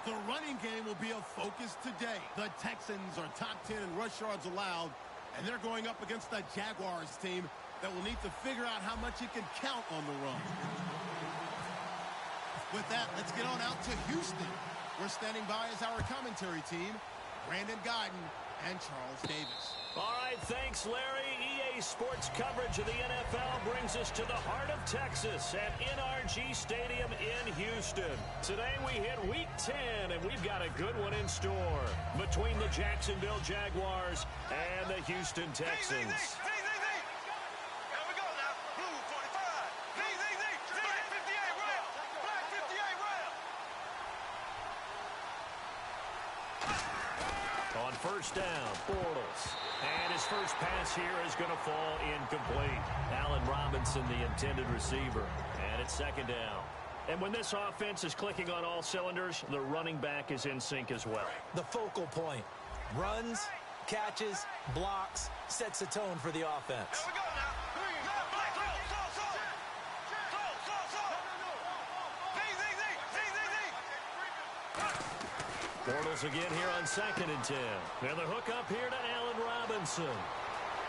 The running game will be a focus today. The Texans are top 10 in rush yards allowed, and they're going up against the Jaguars team that will need to figure out how much it can count on the run. With that, let's get on out to Houston. We're standing by as our commentary team, Brandon Guyton and Charles Davis. All right, thanks, Larry. EA Sports coverage of the NFL brings us to the heart of Texas at NRG Stadium in Houston. Today we hit Week 10, and we've got a good one in store between the Jacksonville Jaguars and the Houston Texans. On first down, Bortles. And his first pass here is going to fall incomplete. Allen Robinson, the intended receiver. And it's second down. And when this offense is clicking on all cylinders, the running back is in sync as well. The focal point. Runs, catches, blocks, sets the tone for the offense. Here we go now. Bortles again here on 2nd and 10. And the hook up here to Allen Robinson.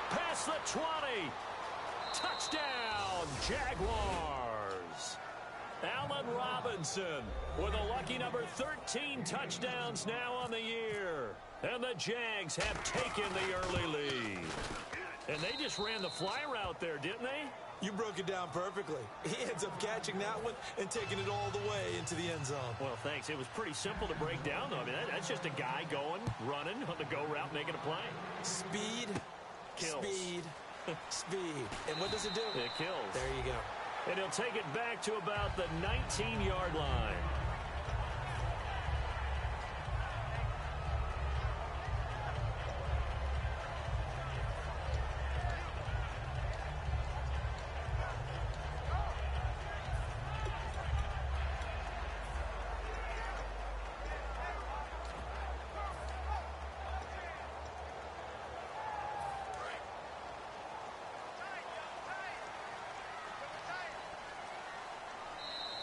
Past the 20. Touchdown, Jaguars. Allen Robinson with a lucky number 13 touchdowns now on the year. And the Jags have taken the early lead. And they just ran the fly route there, didn't they? You broke it down perfectly. He ends up catching that one and taking it all the way into the end zone. Well, thanks. It was pretty simple to break down, though. I mean, that's just a guy going, running on the go route, making a play. Speed, kills. Speed, speed. And what does it do? It kills. There you go. And he'll take it back to about the 19-yard line.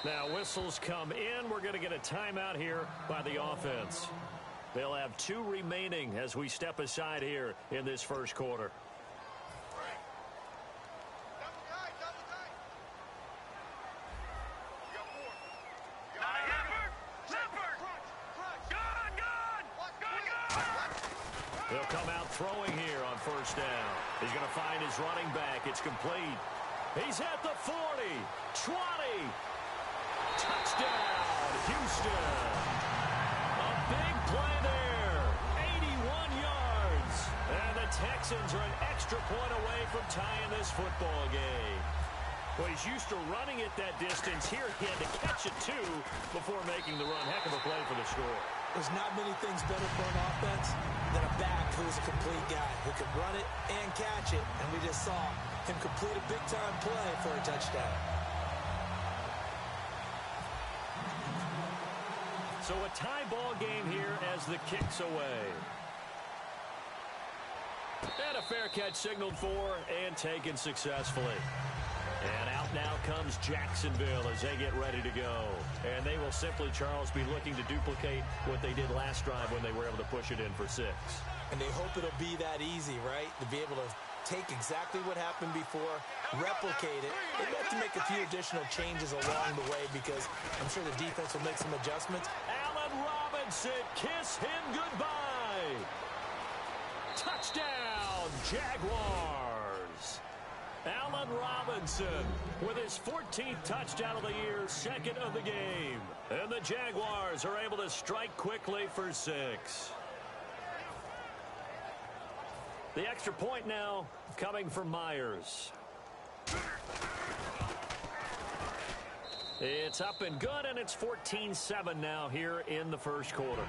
Now, whistles come in. We're going to get a timeout here by the offense. They'll have 2 remaining as we step aside here in this first quarter. They'll come out throwing here on first down. He's going to find his running back. It's complete. He's at the 40, 20. Touchdown, Houston. A big play there. 81 yards. And the Texans are an extra point away from tying this football game. Well, he's used to running it that distance. Here he had to catch it, too, before making the run. Heck of a play for the score. There's not many things better for an offense than a back who's a complete guy who can run it and catch it. And we just saw him complete a big-time play for a touchdown. So a tie ball game here as the kick's away. And a fair catch signaled for and taken successfully. And out now comes Jacksonville as they get ready to go. And they will simply, Charles, be looking to duplicate what they did last drive when they were able to push it in for 6. And they hope it'll be that easy, right? To be able to take exactly what happened before, replicate it. They have to make a few additional changes along the way because I'm sure the defense will make some adjustments. Allen Robinson, kiss him goodbye. Touchdown, Jaguars. Allen Robinson with his 14th touchdown of the year, 2nd of the game. And the Jaguars are able to strike quickly for 6. The extra point now coming from Myers. It's up and good, and it's 14-7 now here in the first quarter.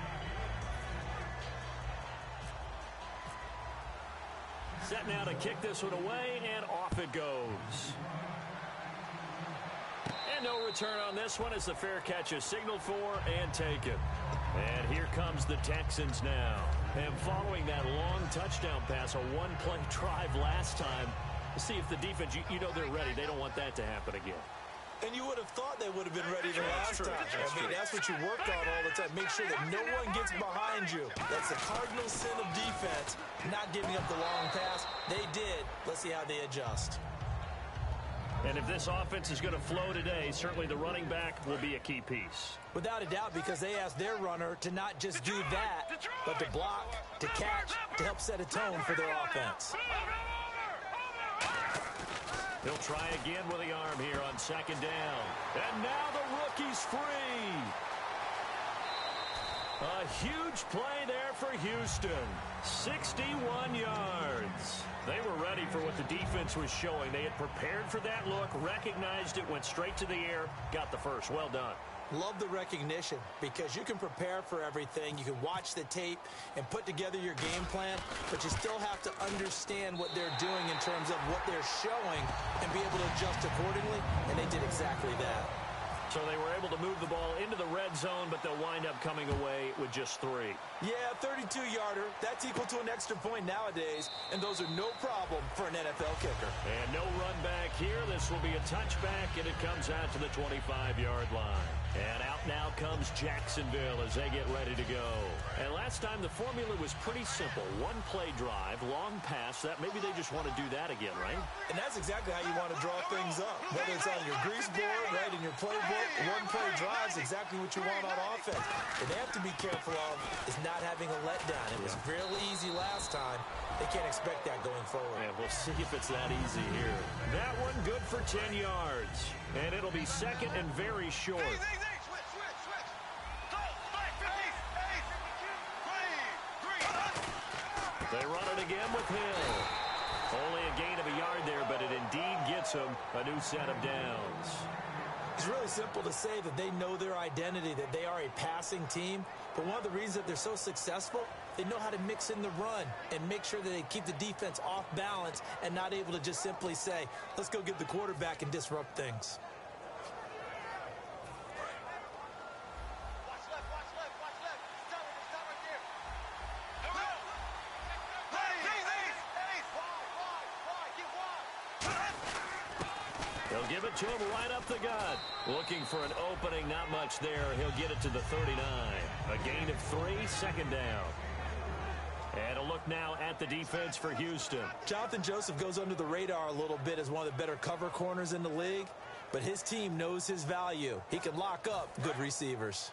Set now to kick this one away, and off it goes. And no return on this one as the fair catch is signaled for and taken. And here comes the Texans now. And following that long touchdown pass, a one-play drive last time, see if the defense, you know they're ready. They don't want that to happen again. And you would have thought they would have been ready the last time. I mean, that's what you work on all the time. Make sure that no one gets behind you. That's the cardinal sin of defense, not giving up the long pass. They did. Let's see how they adjust. And if this offense is going to flow today, certainly the running back will be a key piece. Without a doubt, because they asked their runner to not just do that, but to block, to catch, to help set a tone for their offense. He'll try again with the arm here on second down. And now the rookie's free. A huge play there for Houston. 61 yards. They were ready for what the defense was showing. They had prepared for that look, recognized it, went straight to the air, got the first. Well done. Love the recognition, because you can prepare for everything. You can watch the tape and put together your game plan, but you still have to understand what they're doing in terms of what they're showing and be able to adjust accordingly, and they did exactly that. So they were able to move the ball into the red zone, but they'll wind up coming away with just 3. Yeah, 32-yarder. That's equal to an extra point nowadays, and those are no problem for an NFL kicker. And no run back here. This will be a touchback, and it comes out to the 25-yard line. And out now comes Jacksonville as they get ready to go. And last time the formula was pretty simple. One play drive, long pass. That maybe they just want to do that again, right? And that's exactly how you want to draw things up. Whether it's on your grease board, right, in your playbook, one play drive is exactly what you want on offense. What they have to be careful of is not having a letdown. It was really easy last time. They can't expect that going forward. And we'll see if it's that easy here. That one good for 10 yards. And it'll be second and very short. They run it again with Hill. Only a gain of a yard there, but it indeed gets them a new set of downs. It's really simple to say that they know their identity, that they are a passing team. But one of the reasons that they're so successful, they know how to mix in the run and make sure that they keep the defense off balance and not able to just simply say, let's go get the quarterback and disrupt things. They'll give it to him right up the gut. Looking for an opening, not much there. He'll get it to the 39. A gain of 3, second down. And a look now at the defense for Houston. Jonathan Joseph goes under the radar a little bit as one of the better cover corners in the league, but his team knows his value. He can lock up good receivers.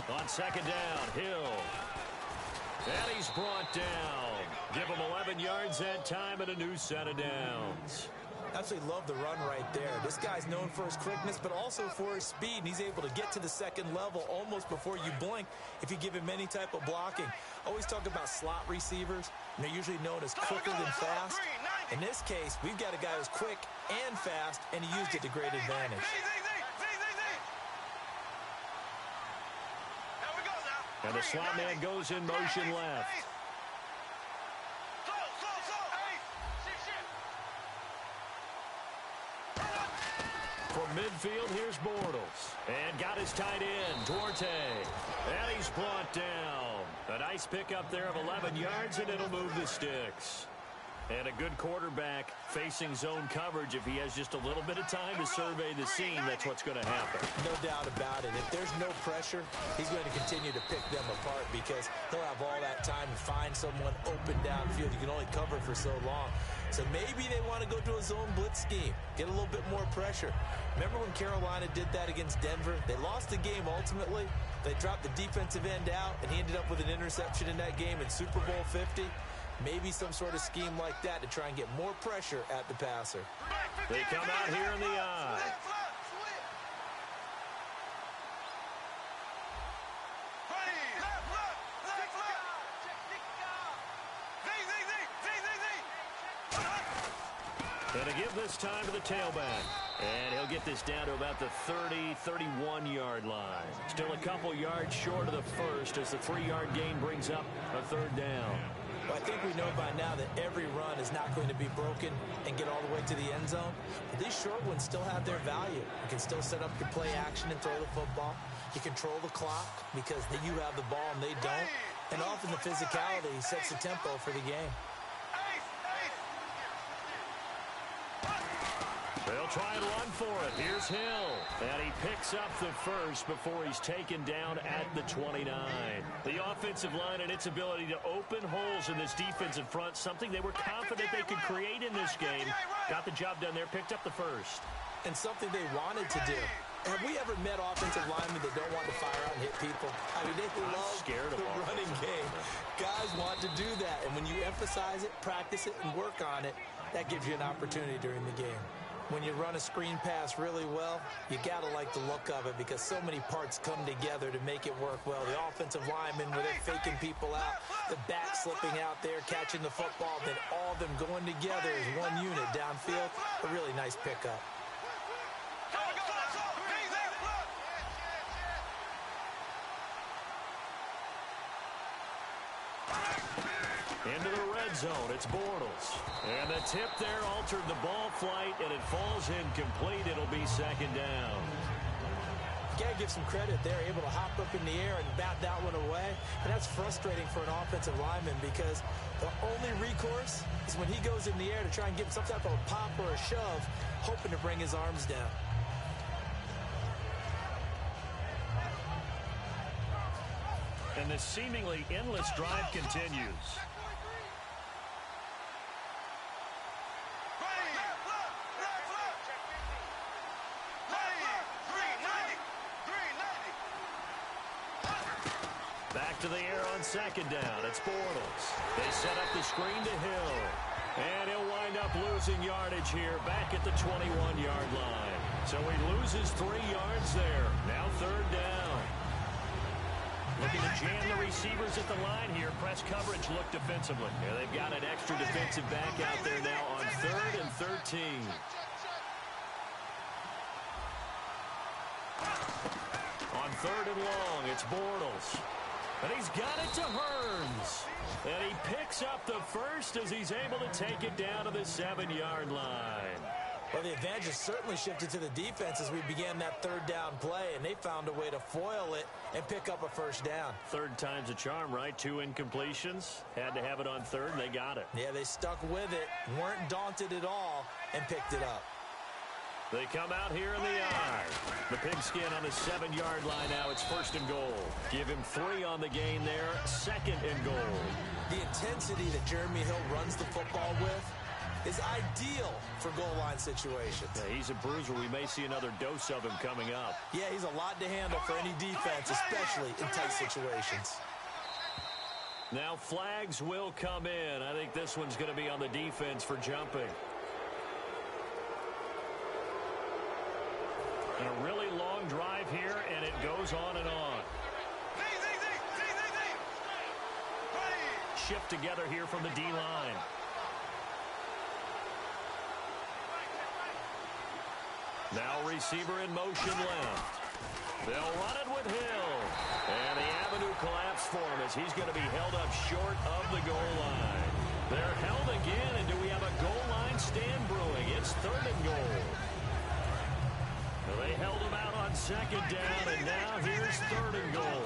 On second down, Hill. And he's brought down. Give him 11 yards that time and a new set of downs. Absolutely love the run right there. This guy's known for his quickness, but also for his speed, and he's able to get to the second level almost before you blink if you give him any type of blocking. Always talk about slot receivers, and they're usually known as quicker than fast. In this case, we've got a guy who's quick and fast, and he used it to great advantage. And the slot man goes in motion left. From midfield, here's Bortles. And got his tight end, Duarte. And he's brought down. A nice pickup there of 11 yards, and it'll move the sticks. And a good quarterback facing zone coverage. If he has just a little bit of time to survey the scene, that's what's going to happen. No doubt about it. If there's no pressure, he's going to continue to pick them apart because he'll have all that time to find someone open downfield. You can only cover for so long. So maybe they want to go to a zone blitz scheme, get a little bit more pressure. Remember when Carolina did that against Denver? They lost the game ultimately. They dropped the defensive end out, and he ended up with an interception in that game in Super Bowl 50. Maybe some sort of scheme like that to try and get more pressure at the passer. They come out here in the eye. And to give this time to the tailback. And he'll get this down to about the 30, 31-yard line. Still a couple yards short of the first as the 3-yard gain brings up a third down. Well, I think we know by now that every run is not going to be broken and get all the way to the end zone. But these short ones still have their value. You can still set up your play action and throw the football. You control the clock because you have the ball and they don't. And often the physicality sets the tempo for the game. They'll try and run for it. Here's Hill. And he picks up the first before he's taken down at the 29. The offensive line and its ability to open holes in this defensive front, something they were confident they could create in this game. Got the job done there, picked up the first. And something they wanted to do. Have we ever met offensive linemen that don't want to fire out and hit people? I mean, they love the running game. Guys want to do that. And when you emphasize it, practice it, and work on it, that gives you an opportunity during the game. When you run a screen pass really well, you got to like the look of it because so many parts come together to make it work well. The offensive linemen, where they're faking people out, the back slipping out there, catching the football, then all of them going together as one unit downfield. A really nice pickup. Into the red zone, it's Bortles. And the tip there altered the ball flight, and it falls incomplete. It'll be second down. You got to give some credit. They're able to hop up in the air and bat that one away. And that's frustrating for an offensive lineman because the only recourse is when he goes in the air to try and give some type of a pop or a shove, hoping to bring his arms down. And this seemingly endless drive continues. Back to the air on second down. It's Bortles. They set up the screen to Hill. And he'll wind up losing yardage here back at the 21-yard line. So he loses 3 yards there. Now third down. Looking to jam the receivers at the line here. Press coverage look defensively. Yeah, they've got an extra defensive back out there now on 3rd and 13. On 3rd and long, it's Bortles. And he's got it to Hearns. And he picks up the first as he's able to take it down to the 7-yard line. Well, the advantage has certainly shifted to the defense as we began that third down play, and they found a way to foil it and pick up a first down. Third time's a charm, right? 2 incompletions. Had to have it on 3rd, and they got it. Yeah, they stuck with it, weren't daunted at all, and picked it up. They come out here in the eye. The pigskin on the 7-yard line now. It's 1st and goal. Give him 3 on the gain there. 2nd and goal. The intensity that Jeremy Hill runs the football with is ideal for goal line situations. Yeah, he's a bruiser. We may see another dose of him coming up. Yeah, he's a lot to handle for any defense, especially in tight situations. Now flags will come in. I think this one's going to be on the defense for jumping. And a really long drive here, and it goes on and on. Shift together here from the D-line. Now receiver in motion left. They'll run it with Hill. And the avenue collapsed for him as he's going to be held up short of the goal line. They're held again, and do we have a goal line stand brewing? It's 3rd and goal. They held him out on 2nd down, and now here's 3rd and goal.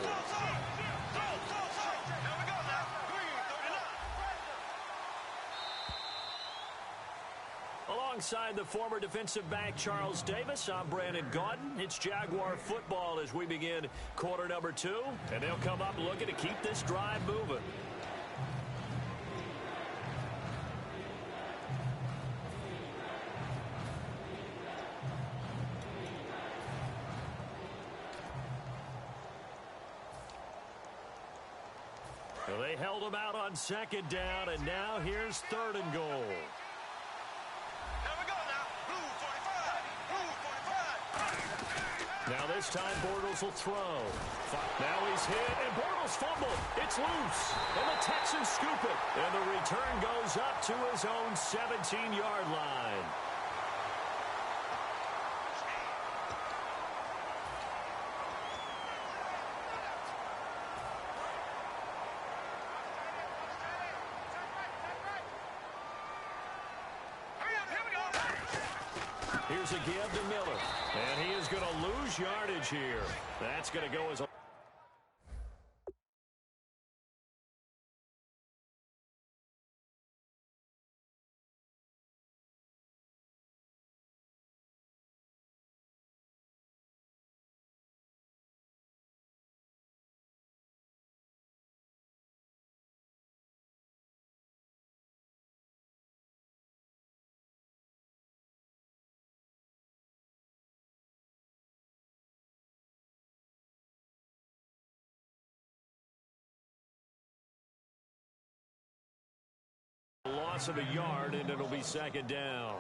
Alongside the former defensive back Charles Davis, I'm Brandon Gaudin. It's Jaguar football as we begin quarter number 2, and they'll come up looking to keep this drive moving. They held him out on 2nd down, and now here's 3rd and goal. Now this time Bortles will throw. Now he's hit, and Bortles fumbled. It's loose, and the Texans scoop it. And the return goes up to his own 17-yard line. Here's a give to Miller. And he is going to lose yardage here. That's going to go as a loss of a yard, and it'll be second down.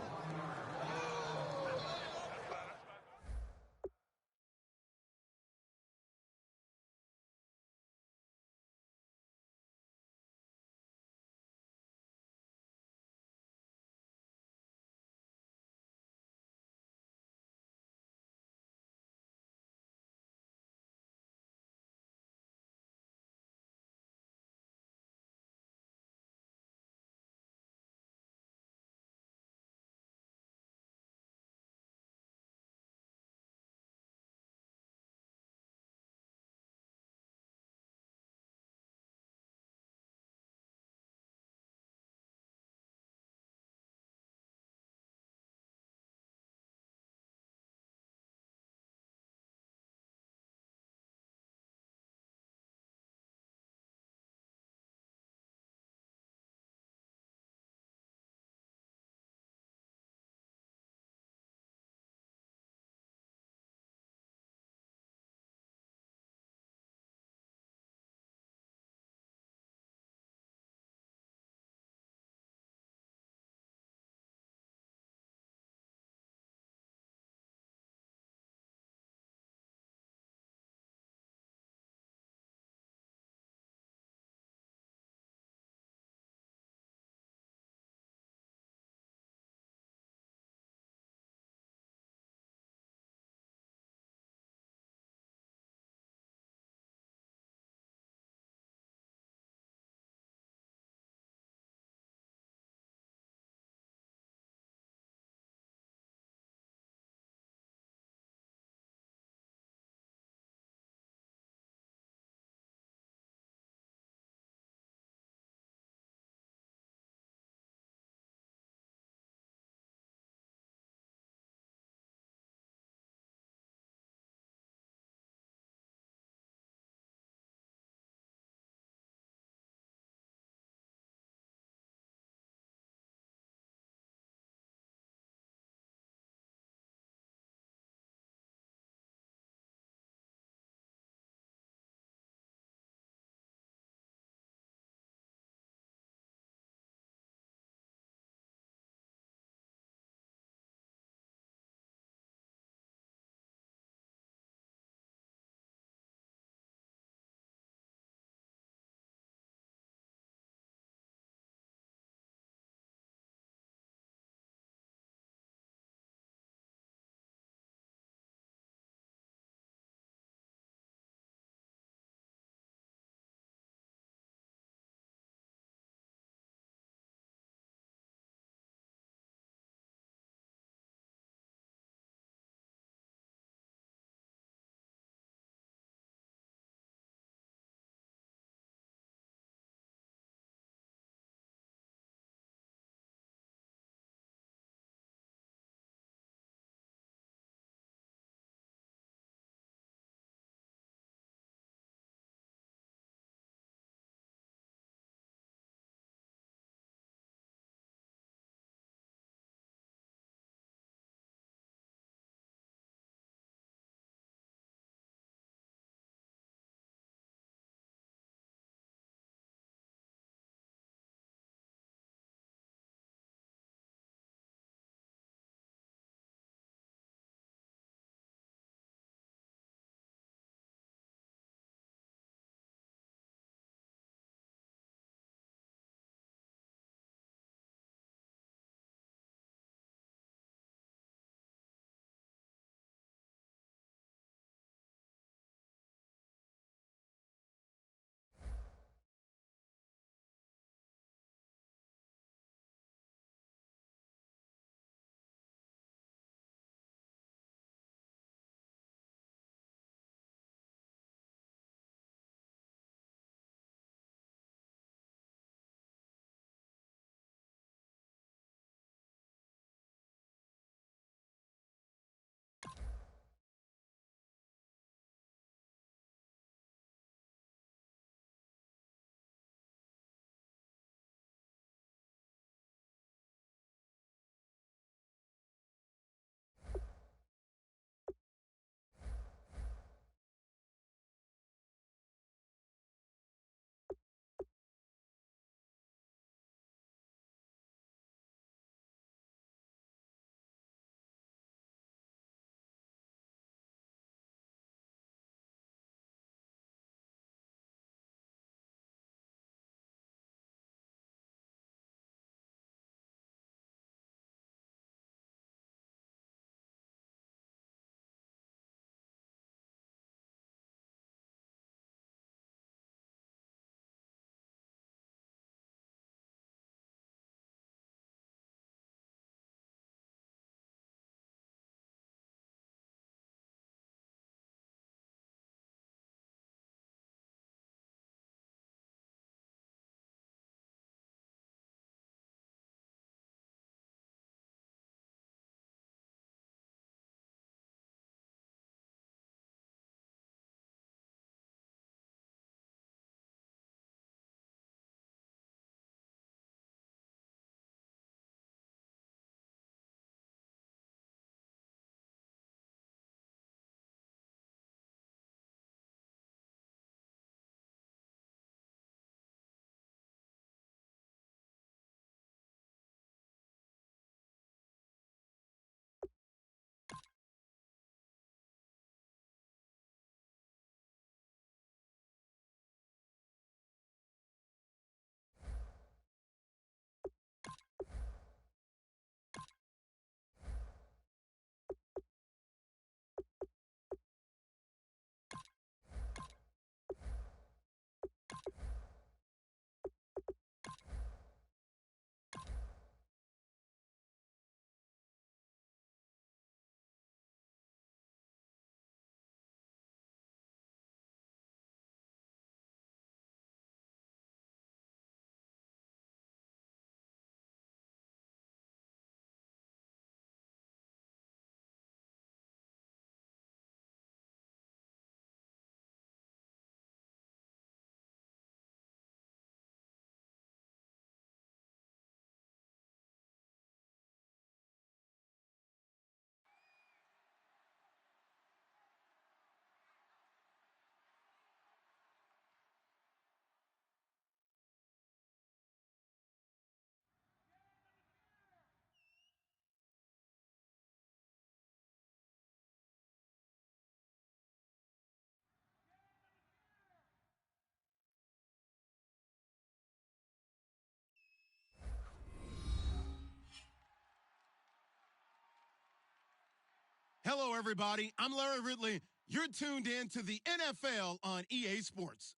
Hello, everybody. I'm Larry Ridley. You're tuned in to the NFL on EA Sports.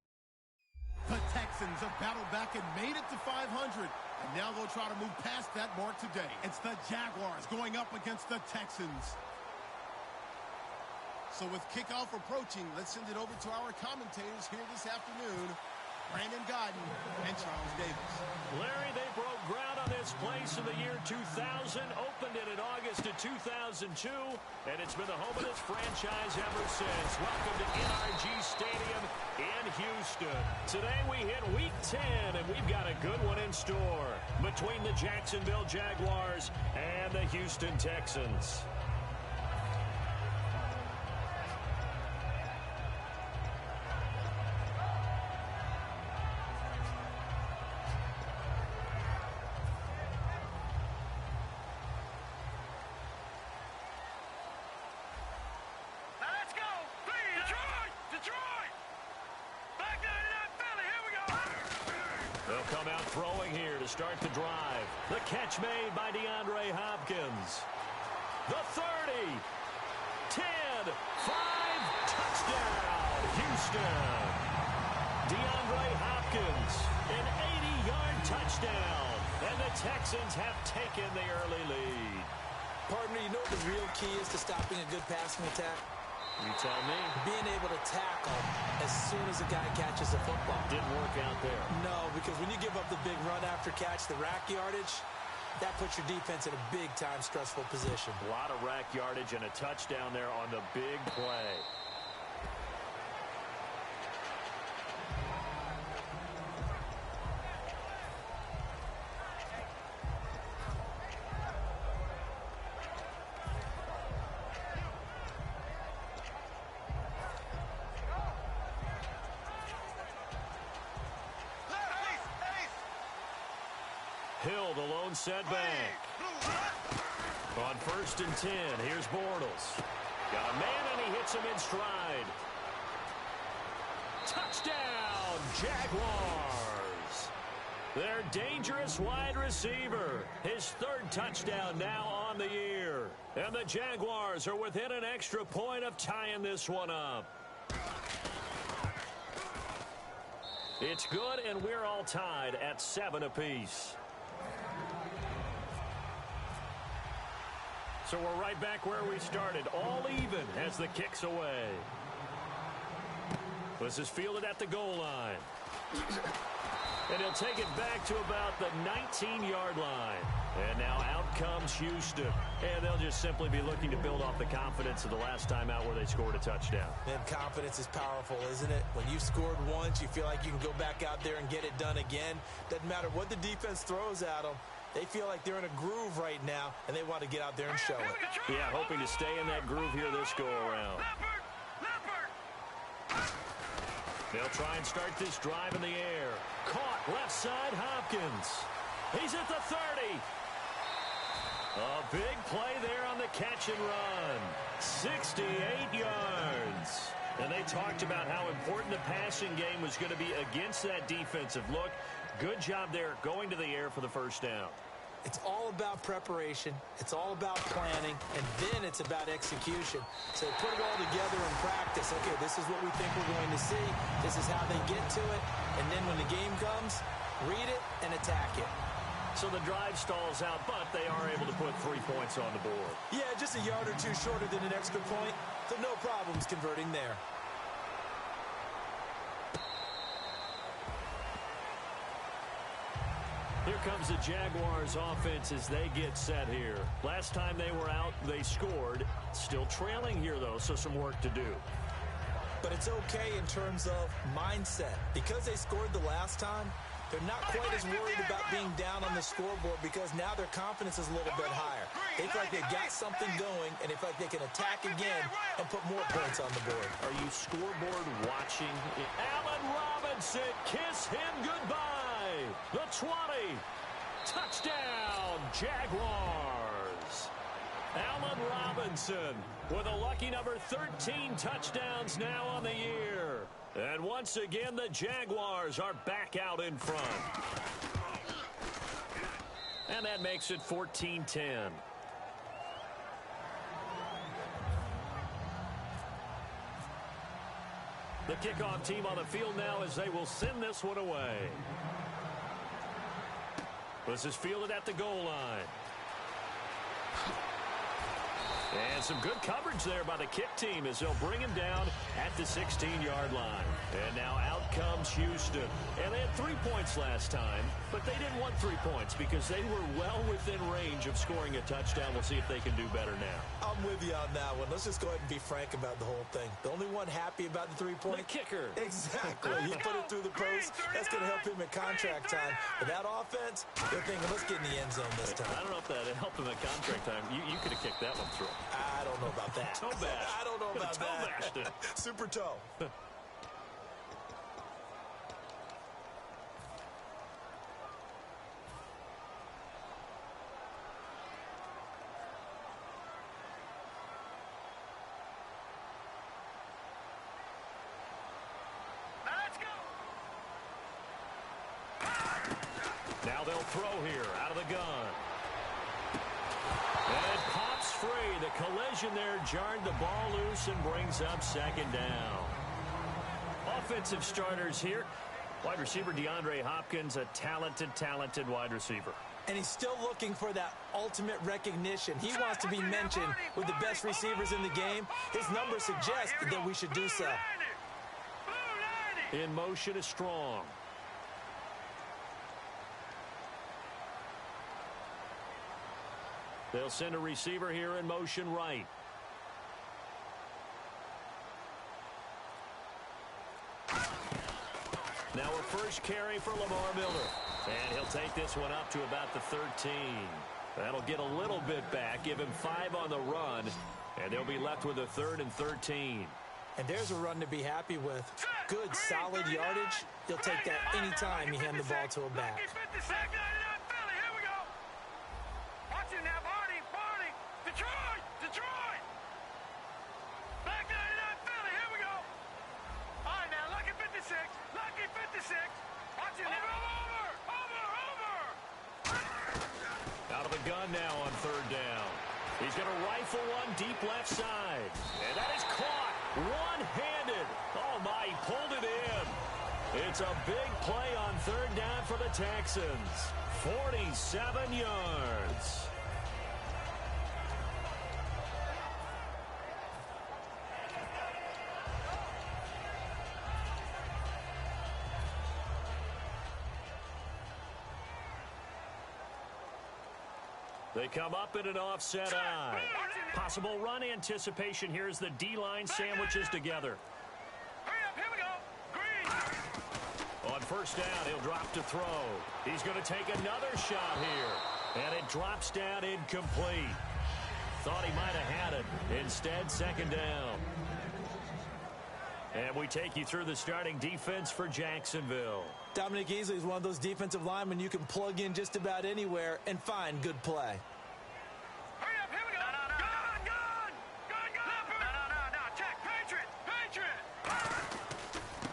The Texans have battled back and made it to 500, and now they'll try to move past that mark today. It's the Jaguars going up against the Texans. So with kickoff approaching, let's send it over to our commentators here this afternoon, Brandon Godden and Charles Davis. Larry, they broke ground on this place in the year 2000, opened it in August of 2002, and it's been the home of this franchise ever since. Welcome to NRG Stadium in Houston. Today we hit Week 10, and we've got a good one in store between the Jacksonville Jaguars and the Houston Texans. They'll come out throwing here to start the drive. The catch made by DeAndre Hopkins. The 30, 10, 5, touchdown, Houston. DeAndre Hopkins, an 80-yard touchdown, and the Texans have taken the early lead. Partner, you know what the real key is to stopping a good passing attack? You tell me. Being able to tackle as soon as a guy catches the football. Didn't work out there. No, because when you give up the big run after catch, the rack yardage, that puts your defense in a big-time stressful position. A lot of rack yardage and a touchdown there on the big play. Hill, the lone setback. On 1st and 10, here's Bortles. Got a man, and he hits him in stride. Touchdown, Jaguars. Their dangerous wide receiver. His 3rd touchdown now on the year. And the Jaguars are within an extra point of tying this one up. It's good, and we're all tied at 7 apiece. So we're right back where we started, all even as the kick's away. This is fielded at the goal line. And he'll take it back to about the 19-yard line. And now out comes Houston. And they'll just simply be looking to build off the confidence of the last time out where they scored a touchdown. And confidence is powerful, isn't it? When you've scored once, you feel like you can go back out there and get it done again. Doesn't matter what the defense throws at them. They feel like they're in a groove right now, and they want to get out there and show it. Yeah, hoping to stay in that groove here this go-around. They'll try and start this drive in the air. Caught left side, Hopkins. He's at the 30. A big play there on the catch and run. 68 yards. And they talked about how important the passing game was going to be against that defensive look. Good job there going to the air for the 1st down. It's all about preparation. It's all about planning. And then it's about execution. So put it all together in practice. Okay, this is what we think we're going to see. This is how they get to it. And then when the game comes, read it and attack it. So the drive stalls out, but they are able to put 3 points on the board. Yeah, just a yard or two shorter than an extra point. So no problems converting there. Here comes the Jaguars offense as they get set here. Last time they were out, they scored. Still trailing here, though, so some work to do. But it's okay in terms of mindset. Because they scored the last time, they're not quite as worried about being down on the scoreboard because now their confidence is a little bit higher. They feel like they've got something going, and they feel like they can attack again and put more points on the board. Are you scoreboard watching? Allen Robinson, kiss him goodbye. The 20. Touchdown, Jaguars. Allen Robinson with a lucky number 13 touchdowns now on the year. And once again, the Jaguars are back out in front. And that makes it 14-10. The kickoff team on the field now as they will send this one away. This is fielded at the goal line. And some good coverage there by the kick team as they'll bring him down at the 16-yard line. And now out comes Houston. And they had 3 points last time, but they didn't want 3 points because they were well within range of scoring a touchdown. We'll see if they can do better now. I'm with you on that one. Let's just go ahead and be frank about the whole thing. The only one happy about the 3-point? The kicker. Exactly. He put it through the post. That's going to help him at contract time. But that offense, they're thinking, let's get in the end zone this time. I don't know if that helped him at contract time. You could have kicked that one through. I don't know about that. Toe bash. I don't know about toe bashed it. Super toe. Now they'll throw here out of the gun. And it pops free. The collision there jarred the ball loose and brings up second down. Offensive starters here. Wide receiver DeAndre Hopkins, a talented wide receiver. And he's still looking for that ultimate recognition. He wants to be mentioned with the best receivers in the game. His numbers suggest that we should do so. In motion is Strong. They'll send a receiver here in motion right. Now a first carry for Lamar Miller. And he'll take this one up to about the 13. That'll get a little bit back, give him 5 on the run, and they'll be left with a 3rd and 13. And there's a run to be happy with. Good, solid yardage. He'll take that anytime you hand the ball to a back. Detroit! Back 99 Philly, here we go. All right, now, lucky 56. Watch it now. Over! Out of the gun now on 3rd down. He's going to rifle one deep left side. And that is caught one-handed. Oh, my, he pulled it in. It's a big play on 3rd down for the Texans. 47 yards. They come up in an offset eye. Possible run anticipation here as the D-line sandwiches together. Hurry up, here we go. Green. On 1st down, he'll drop to throw. He's going to take another shot here. And it drops down incomplete. Thought he might have had it. Instead, 2nd down. And we take you through the starting defense for Jacksonville. Dominic Easley is one of those defensive linemen you can plug in just about anywhere and find good play. Hurry up, here we go. Gun. No. Check. Patriot.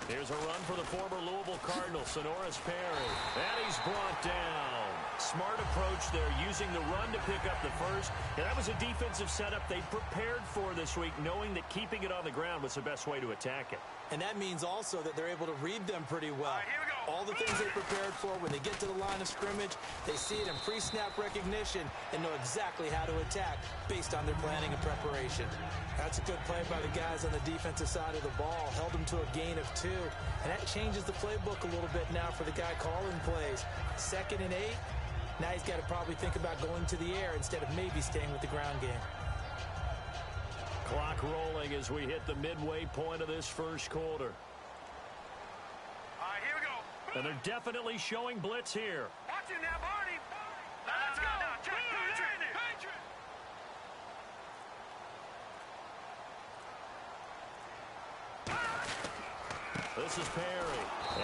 Here's a run for the former Louisville Cardinal, Sonoris Perry. And he's brought down. Smart approach there, using the run to pick up the first. And that was a defensive setup they prepared for this week, knowing that keeping it on the ground was the best way to attack it. And that means also that they're able to read them pretty well. All right, here we go. All the things they prepared for, when they get to the line of scrimmage, they see it in pre-snap recognition and know exactly how to attack based on their planning and preparation. That's a good play by the guys on the defensive side of the ball. Held them to a gain of 2. And that changes the playbook a little bit now for the guy calling plays. 2nd and 8. Now he's got to probably think about going to the air instead of maybe staying with the ground game. Clock rolling as we hit the midway point of this first quarter. All right, here we go. And they're definitely showing blitz here. Watch it now, Barney. Let's go. Check. Patriot. This is Perry.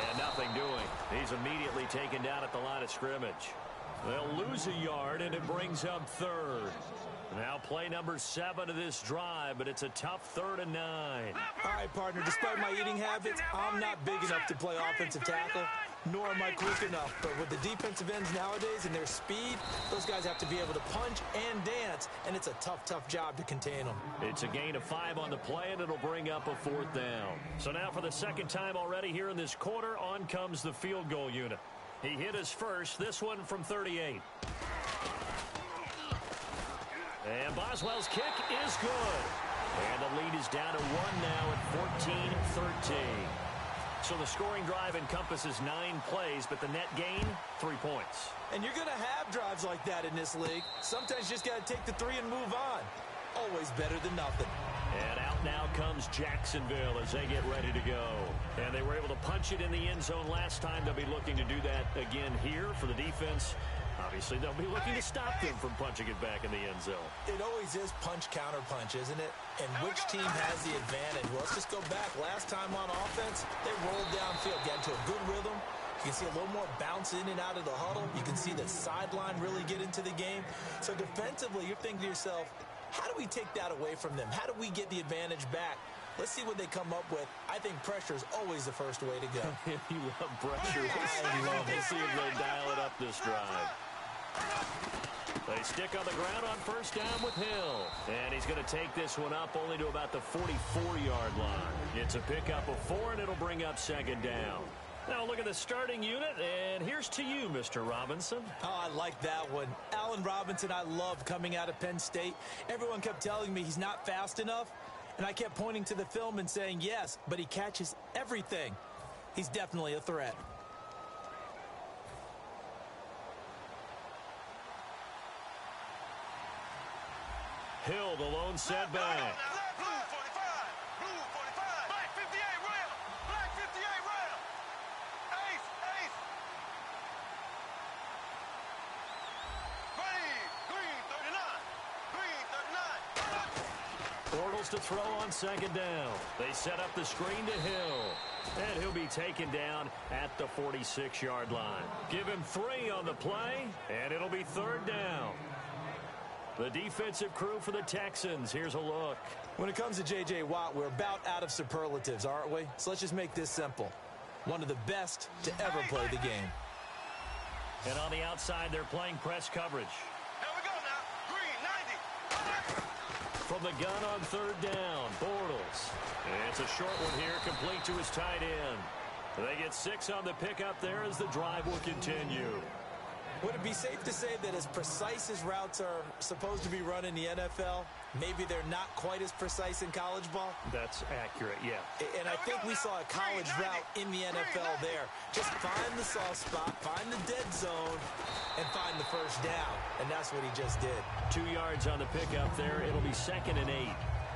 And nothing doing. He's immediately taken down at the line of scrimmage. They'll lose a yard, and it brings up third. Now play number 7 of this drive, but it's a tough 3rd and 9. All right, partner, despite my eating habits, I'm not big enough to play offensive tackle, nor am I quick enough. But with the defensive ends nowadays and their speed, those guys have to be able to punch and dance, and it's a tough, tough job to contain them. It's a gain of 5 on the play, and it'll bring up a 4th down. So now for the second time already here in this quarter, on comes the field goal unit. He hit his first, this one from 38. And Boswell's kick is good. And the lead is down to 1 now at 14-13. So the scoring drive encompasses 9 plays, but the net gain, 3 points. And you're going to have drives like that in this league. Sometimes you just got to take the 3 and move on. Always better than nothing. And out now comes Jacksonville as they get ready to go. And they were able to punch it in the end zone last time. They'll be looking to do that again here for the defense. Obviously, they'll be looking to stop them from punching it back in the end zone. It always is punch-counter-punch, isn't it? And which team has the advantage? Well, let's just go back. Last time on offense, they rolled downfield, got into a good rhythm. You can see a little more bounce in and out of the huddle. You can see the sideline really get into the game. So defensively, you're thinking to yourself, how do we take that away from them? How do we get the advantage back? Let's see what they come up with. I think pressure is always the first way to go. You love pressure. I love it. Let's see if they dial it up this drive. They stick on the ground on first down with Hill. And he's going to take this one up only to about the 44-yard line. It's a pickup of 4, and it'll bring up second down. Now look at the starting unit, and here's to you, Mr. Robinson. Oh, I like that one. Allen Robinson, I love coming out of Penn State. Everyone kept telling me he's not fast enough, and I kept pointing to the film and saying yes, but he catches everything. He's definitely a threat. Hill, the lone setback. Blue 45. Blue 45. Black 58 rail. Black 58 rail. Ace. Ace. Green 39. Green 39. Bortles to throw on second down. They set up the screen to Hill. And he'll be taken down at the 46-yard line. Give him 3 on the play, and it'll be 3rd down. The defensive crew for the Texans. Here's a look. When it comes to J.J. Watt, we're about out of superlatives, aren't we? So let's just make this simple. One of the best to ever play the game. And on the outside, they're playing press coverage. Here we go now. Green 90. From the gun on 3rd down, Bortles. And it's a short one here, complete to his tight end. They get 6 on the pickup there as the drive will continue. Would it be safe to say that as precise as routes are supposed to be run in the NFL, maybe they're not quite as precise in college ball? That's accurate, yeah. And I think we saw a college route in the NFL there. Just find the soft spot, find the dead zone, and find the first down. And that's what he just did. 2 yards on the pickup there. It'll be 2nd and 8.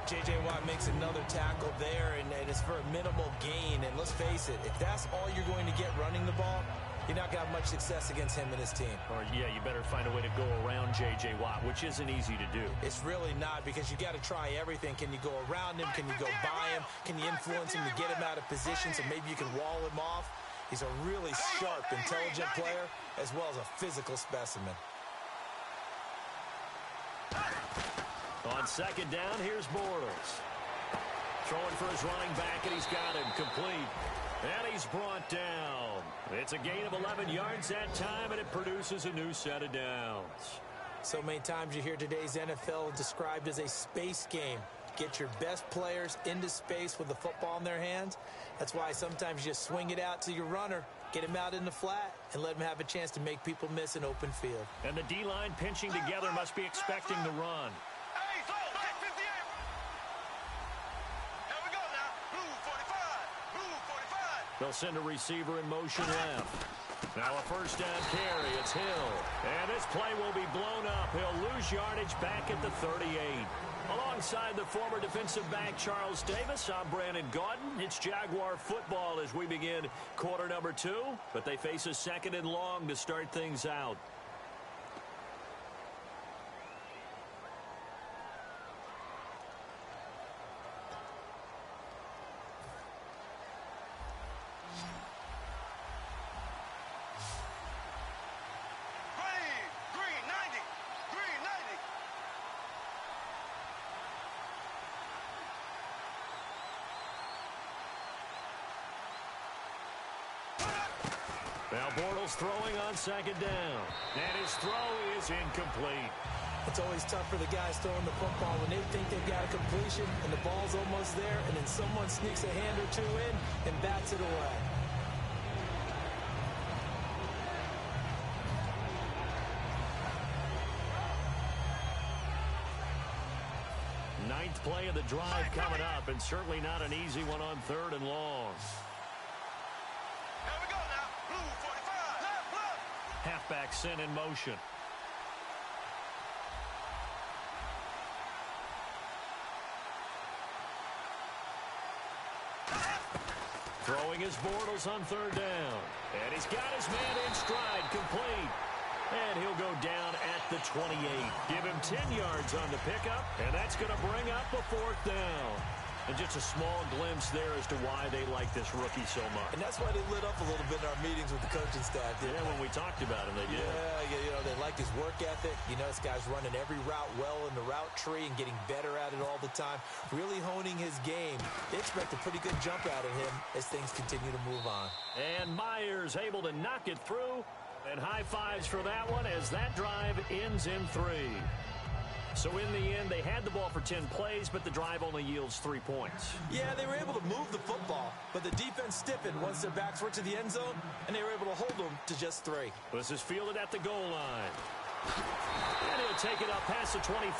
J.J. Watt makes another tackle there, and it's for a minimal gain. And let's face it, if that's all you're going to get running the ball, you're not going to have much success against him and his team. Or, yeah, you better find a way to go around J.J. Watt, which isn't easy to do. It's really not, because you got to try everything. Can you go around him? Can you go by him? Can you influence him to get him out of position so maybe you can wall him off? He's a really sharp, intelligent player, as well as a physical specimen. On second down, here's Bortles. Throwing for his running back, and he's got him complete. And he's brought down. It's a gain of 11 yards that time, and it produces a new set of downs. So many times you hear today's NFL described as a space game. Get your best players into space with the football in their hands. That's why sometimes you just swing it out to your runner, get him out in the flat, and let him have a chance to make people miss an open field. And the D-line pinching together must be expecting the run. They'll send a receiver in motion left. Now a first down carry. It's Hill. And this play will be blown up. He'll lose yardage back at the 38. Alongside the former defensive back Charles Davis, I'm Brandon Gaudin. It's Jaguar football as we begin quarter number 2. But they face a 2nd and long to start things out. Now Bortles throwing on second down. And his throw is incomplete. It's always tough for the guys throwing the football when they think they've got a completion and the ball's almost there, and then someone sneaks a hand or two in and bats it away. Ninth play of the drive coming up, and certainly not an easy one on 3rd and long. Here we go now. Blue 45. Left. Halfback sent in motion. Throwing his Bortles on 3rd down. And he's got his man in stride, complete. And he'll go down at the 28. Give him 10 yards on the pickup, and that's going to bring up a 4th down. And just a small glimpse there as to why they like this rookie so much. And that's why they lit up a little bit in our meetings with the coaching staff. Yeah, when we talked about him, they did. Yeah, you know, they like his work ethic. You know, this guy's running every route well in the route tree and getting better at it all the time, really honing his game. They expect a pretty good jump out of him as things continue to move on. And Myers able to knock it through. And high fives for that one as that drive ends in 3. So in the end, they had the ball for 10 plays, but the drive only yields 3 points. Yeah, they were able to move the football, but the defense stiffened once their backs were to the end zone, and they were able to hold them to just 3. This is fielded at the goal line. And he'll take it up past the 25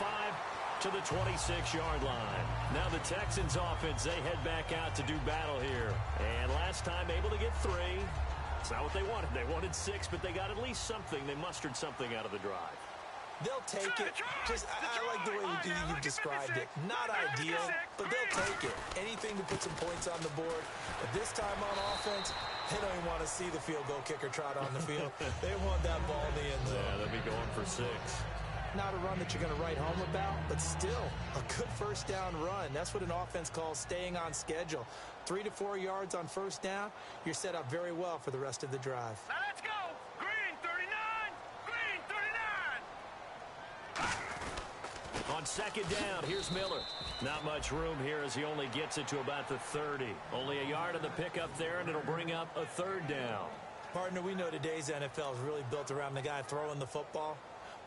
to the 26-yard line. Now the Texans offense, they head back out to do battle here. And last time able to get 3. It's not what they wanted. They wanted 6, but they got at least something. They mustered something out of the drive. They'll take it. I like the way you described it. Not ideal, but they'll take it. Anything to put some points on the board. But this time on offense, they don't even want to see the field goal kicker trot on the field. They want that ball in the end zone. Yeah, they'll be going for 6. Not a run that you're going to write home about, but still a good first down run. That's what an offense calls staying on schedule. 3 to 4 yards on first down, you're set up very well for the rest of the drive. Now let's go. Green 39. Green 39. On second down, here's Miller. Not much room here as he only gets it to about the 30. Only a yard of the pickup there, and it'll bring up a 3rd down. Partner, we know today's NFL is really built around the guy throwing the football.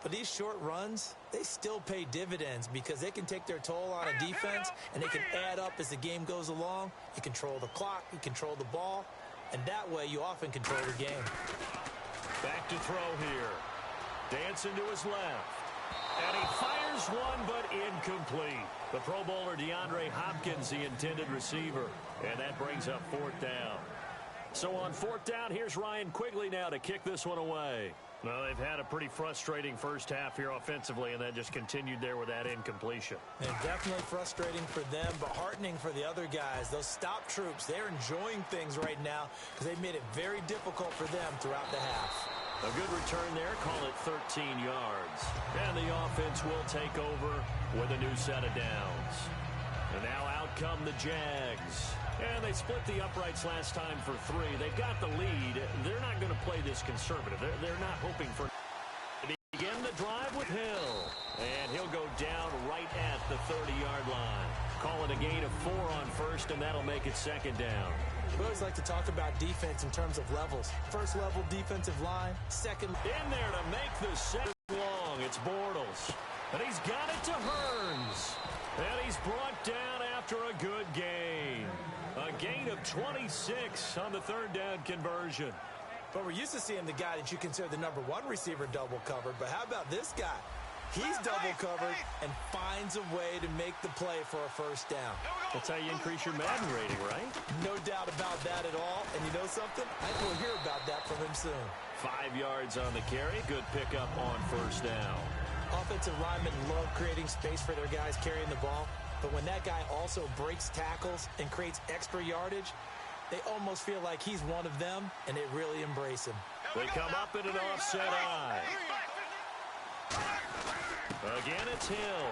But these short runs, they still pay dividends because they can take their toll on a defense and they can add up as the game goes along. You control the clock, you control the ball, and that way you often control the game. Back to throw here. Dancing to his left. And he fires one, but incomplete. The Pro Bowler DeAndre Hopkins, the intended receiver. And that brings up 4th down. So on 4th down, here's Ryan Quigley now to kick this one away. Well, they've had a pretty frustrating first half here offensively, and then just continued there with that incompletion. And definitely frustrating for them, but heartening for the other guys. Those stop troops, they're enjoying things right now because they've made it very difficult for them throughout the half. A good return there, call it 13 yards. And the offense will take over with a new set of downs. And now out come the Jags. And they split the uprights last time for 3. They've got the lead. They're not going to play this conservative. They're not hoping for to begin the drive with Hill. And he'll go down right at the 30-yard line. Call it a gain of 4 on first, and that'll make it 2nd down. We always like to talk about defense in terms of levels. First level defensive line, second. In there to make the second long. It's Bortles. And he's got it to Hearns. And he's brought down after a good gain. A gain of 26 on the 3rd down conversion. But we're used to seeing the guy that you consider the number 1 receiver double covered. But how about this guy? He's double covered and finds a way to make the play for a first down. That's how you increase your Madden rating, right? No doubt about that at all. And you know something? I think we'll hear about that from him soon. 5 yards on the carry. Good pickup on first down. Offensive linemen love creating space for their guys carrying the ball. But when that guy also breaks tackles and creates extra yardage, they almost feel like he's one of them, and they really embrace him. They come up in an offset eye. Again, it's Hill.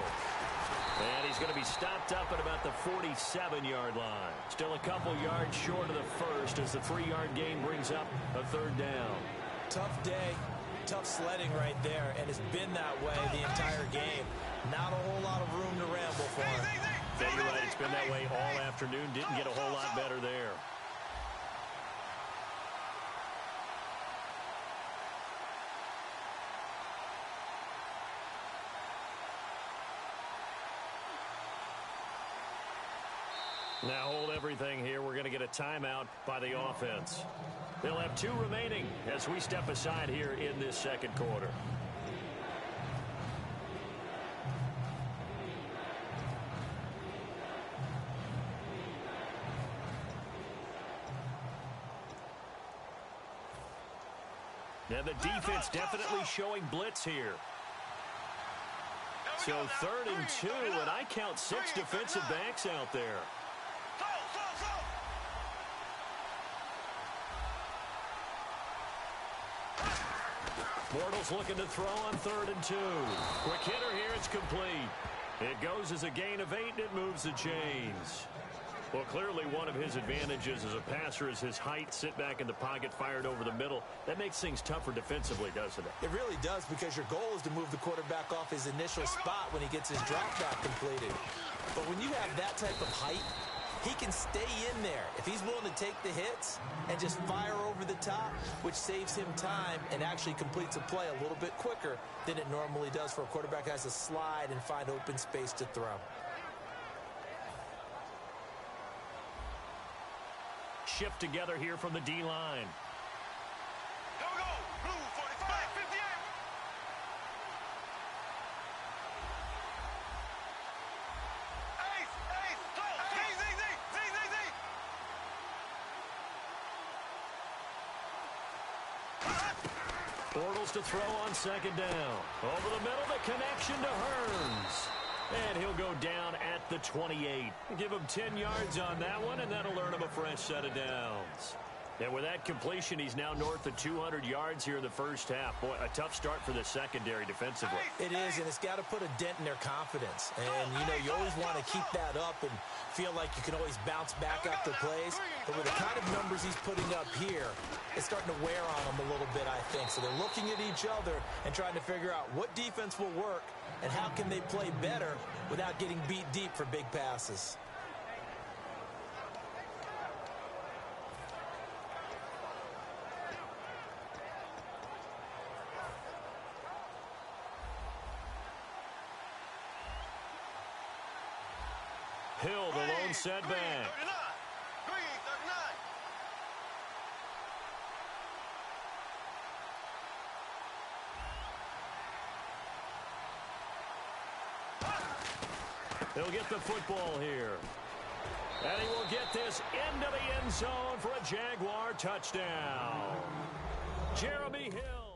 And he's going to be stopped up at about the 47-yard line. Still a couple yards short of the first as the 3-yard gain brings up a 3rd down. Tough day, tough sledding right there, and it's been that way the entire game. Not a whole lot of room to ramble for him. Yeah, you're right. It's been that way all afternoon. Didn't get a whole lot better there. Now hold everything here. We're going to get a timeout by the offense. They'll have 2 remaining as we step aside here in this second quarter. And the defense definitely showing blitz here. So 3rd and 2, and I count 6 defensive backs out there. Bortles looking to throw on 3rd and 2. Quick hitter here, it's complete. It goes as a gain of 8, and it moves the chains. Well, clearly one of his advantages as a passer is his height, sit back in the pocket, fired over the middle. That makes things tougher defensively, doesn't it? It really does, because your goal is to move the quarterback off his initial spot when he gets his drop back completed. But when you have that type of height, he can stay in there if he's willing to take the hits and just fire over the top, which saves him time and actually completes a play a little bit quicker than it normally does for a quarterback who has to slide and find open space to throw. Shift together here from the D-line. Here we go. Blue 45, 58. Ace, ace, close. Z, Z, Z, Z, Z, Z. Bortles to throw on 2nd down. Over the middle, the connection to Hearns. And he'll go down at the 28. Give him 10 yards on that one, and that'll earn him a fresh set of downs. And with that completion, he's now north of 200 yards here in the first half. Boy, a tough start for the secondary defensively. It is, and it's got to put a dent in their confidence. And, you know, you always want to keep that up and feel like you can always bounce back after plays. But with the kind of numbers he's putting up here, it's starting to wear on them a little bit, I think. So they're looking at each other and trying to figure out what defense will work and how can they play better without getting beat deep for big passes. Hill, the lone setback. 39. Green, 39. He'll get the football here. And he will get this into the end zone for a Jaguar touchdown. Jeremy Hill.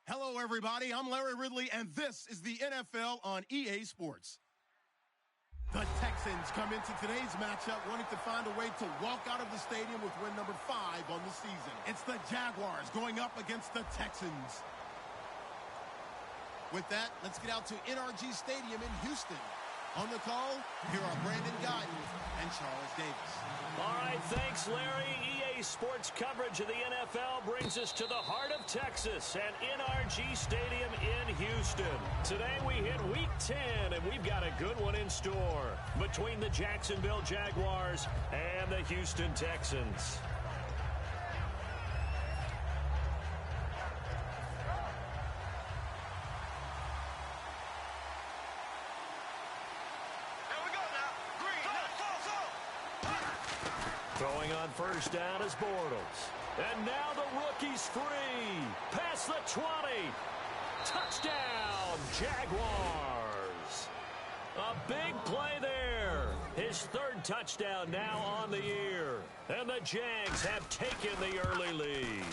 Hello, everybody. I'm Larry Ridley, and this is the NFL on EA Sports. The Texans come into today's matchup wanting to find a way to walk out of the stadium with win number 5 on the season. It's the Jaguars going up against the Texans. With that, let's get out to NRG Stadium in Houston. On the call, here are Brandon Guyton and Charles Davis. All right, thanks, Larry. EA Sports coverage of the NFL brings us to the heart of Texas at NRG Stadium in Houston. Today we hit Week 10, and we've got a good one in store between the Jacksonville Jaguars and the Houston Texans. Throwing on first down is Bortles. And now the rookie's free. Past the 20. Touchdown, Jaguars. A big play there. His third touchdown now on the year. And the Jags have taken the early lead.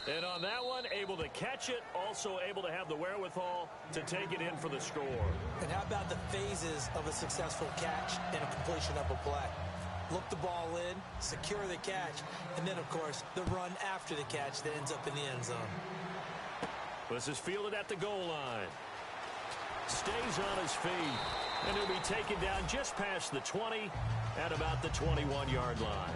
And on that one, able to catch it, also able to have the wherewithal to take it in for the score. And how about the phases of a successful catch and a completion of a play? Look the ball in, secure the catch, and then, of course, the run after the catch that ends up in the end zone. This is fielded at the goal line. Stays on his feet, and he'll be taken down just past the 20 at about the 21-yard line.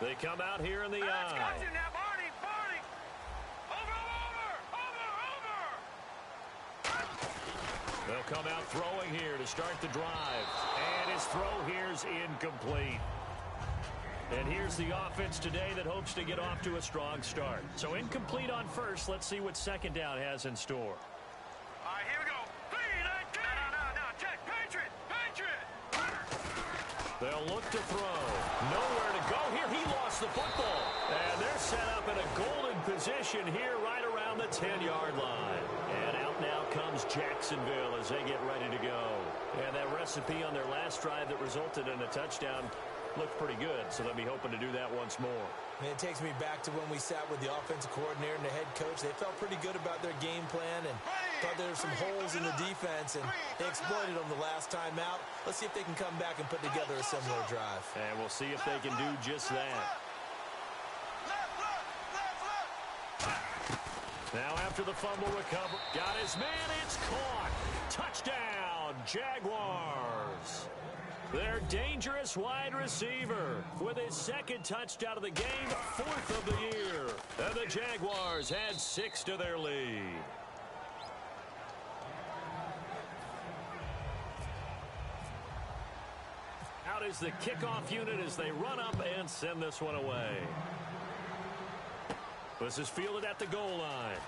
They come out here in the Let's eye. got you now, Barney. Over. They'll come out throwing here to start the drive. And his throw here's incomplete. And here's the offense today that hopes to get off to a strong start. So incomplete on first. Let's see what second down has in store. All right, here we go. 3-19. No. Check. Patriot. They'll look to throw. Nowhere to go here. He lost the football. And they're set up in a golden position here right around the 10-yard line. And out now comes Jacksonville as they get ready to go. And that recipe on their last drive that resulted in a touchdown looked pretty good. So they'll be hoping to do that once more. And it takes me back to when we sat with the offensive coordinator and the head coach. They felt pretty good about their game plan and thought there were some holes in the defense, and they exploited them the last time out. Let's see if they can come back and put together a similar drive. And we'll see if they can do just that. Now after the fumble recovery, got his man, it's caught. Touchdown, Jaguars. Their dangerous wide receiver with his second touchdown of the game, 4th of the year. And the Jaguars add 6 to their lead. Out is the kickoff unit as they run up and send this one away. This is fielded at the goal line.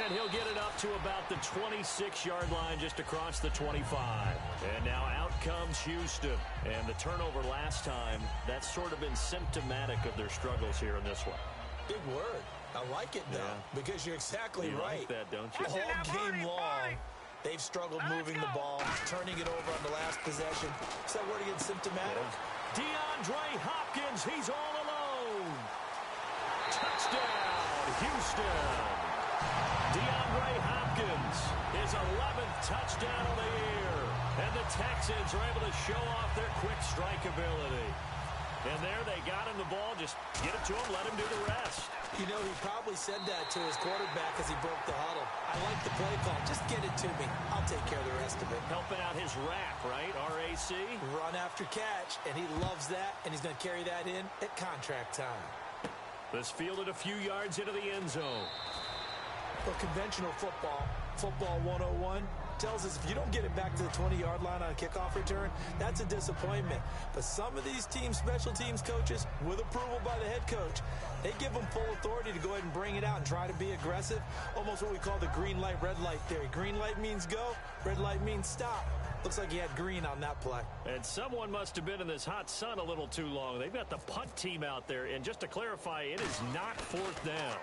And he'll get it up to about the 26-yard line just across the 25. And now out comes Houston. And the turnover last time, that's sort of been symptomatic of their struggles here in this one. Big word. I like it, though, because you're exactly right. Like that, don't you? All game long, they've struggled moving the ball, turning it over on the last possession. Is that word again symptomatic? DeAndre Hopkins, he's all alone. Touchdown, Houston. DeAndre Hopkins, his 11th touchdown of the year. And the Texans are able to show off their quick strike ability. And there they got him the ball. Just get it to him, let him do the rest. You know, he probably said that to his quarterback as he broke the huddle. I like the play call. Just get it to me. I'll take care of the rest of it. Helping out his RAC, right? R-A-C? Run after catch, and he loves that, and he's going to carry that in at contract time. This fielded a few yards into the end zone. Well, conventional football 101, tells us if you don't get it back to the 20-yard line on a kickoff return, that's a disappointment. But some of these special teams coaches, with approval by the head coach, they give them full authority to go ahead and bring it out and try to be aggressive. Almost what we call the green light, red light theory. Green light means go, red light means stop. Looks like he had green on that play. And someone must have been in this hot sun a little too long. They've got the punt team out there. And just to clarify, it is not fourth down.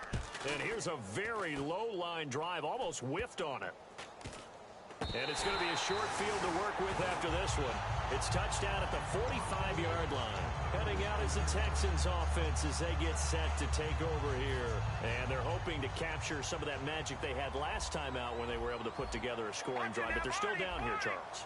And here's a very low-line drive, almost whiffed on it. And it's going to be a short field to work with after this one. It's touchdown at the 45-yard line. Heading out is the Texans offense as they get set to take over here. And they're hoping to capture some of that magic they had last time out when they were able to put together a scoring drive. But they're still down here, Charles.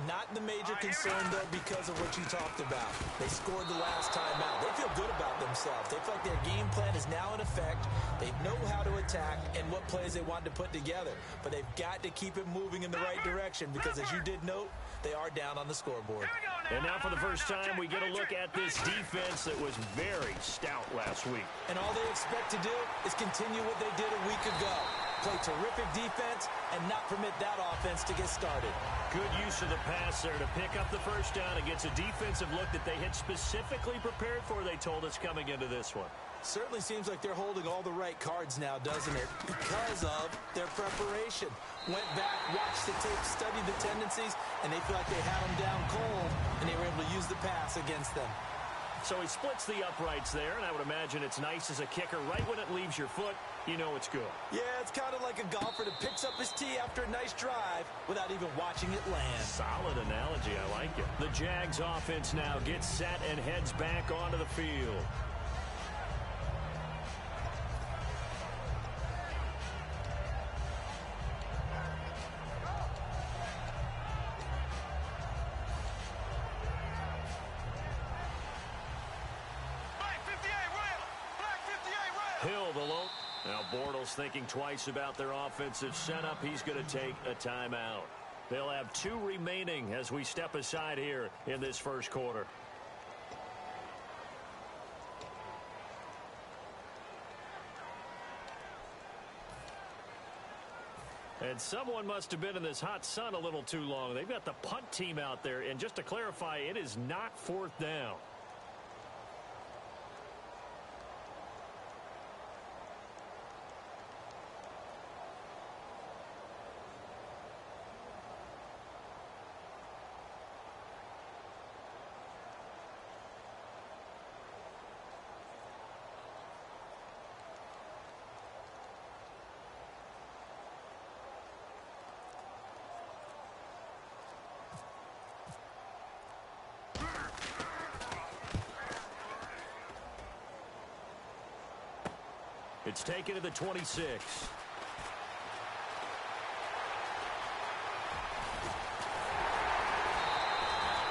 Not the major concern, though, because of what you talked about. They scored the last time out. They feel good about themselves. They feel like their game plan is now in effect. They know how to attack and what plays they want to put together. But they've got to keep it moving in the right direction because, as you did note, they are down on the scoreboard. And now for the first time, we get a look at this defense that was very stout last week. And all they expect to do is continue what they did a week ago. Play terrific defense and not permit that offense to get started. Good use of the pass there to pick up the first down against a defensive look that they had specifically prepared for, they told us, coming into this one. Certainly seems like they're holding all the right cards now, doesn't it? Because of their preparation. Went back, watched the tape, studied the tendencies, and they feel like they had them down cold, and they were able to use the pass against them. So he splits the uprights there, and I would imagine it's nice as a kicker. Right when it leaves your foot, you know it's good. Yeah, it's kind of like a golfer that picks up his tee after a nice drive without even watching it land. Solid analogy. I like it. The Jags offense now gets set and heads back onto the field. Hill, the low. Now Bortles thinking twice about their offensive setup. He's going to take a timeout. They'll have 2 remaining as we step aside here in this first quarter. And someone must have been in this hot sun a little too long. They've got the punt team out there. And just to clarify, it is not fourth down. It's taken to the 26.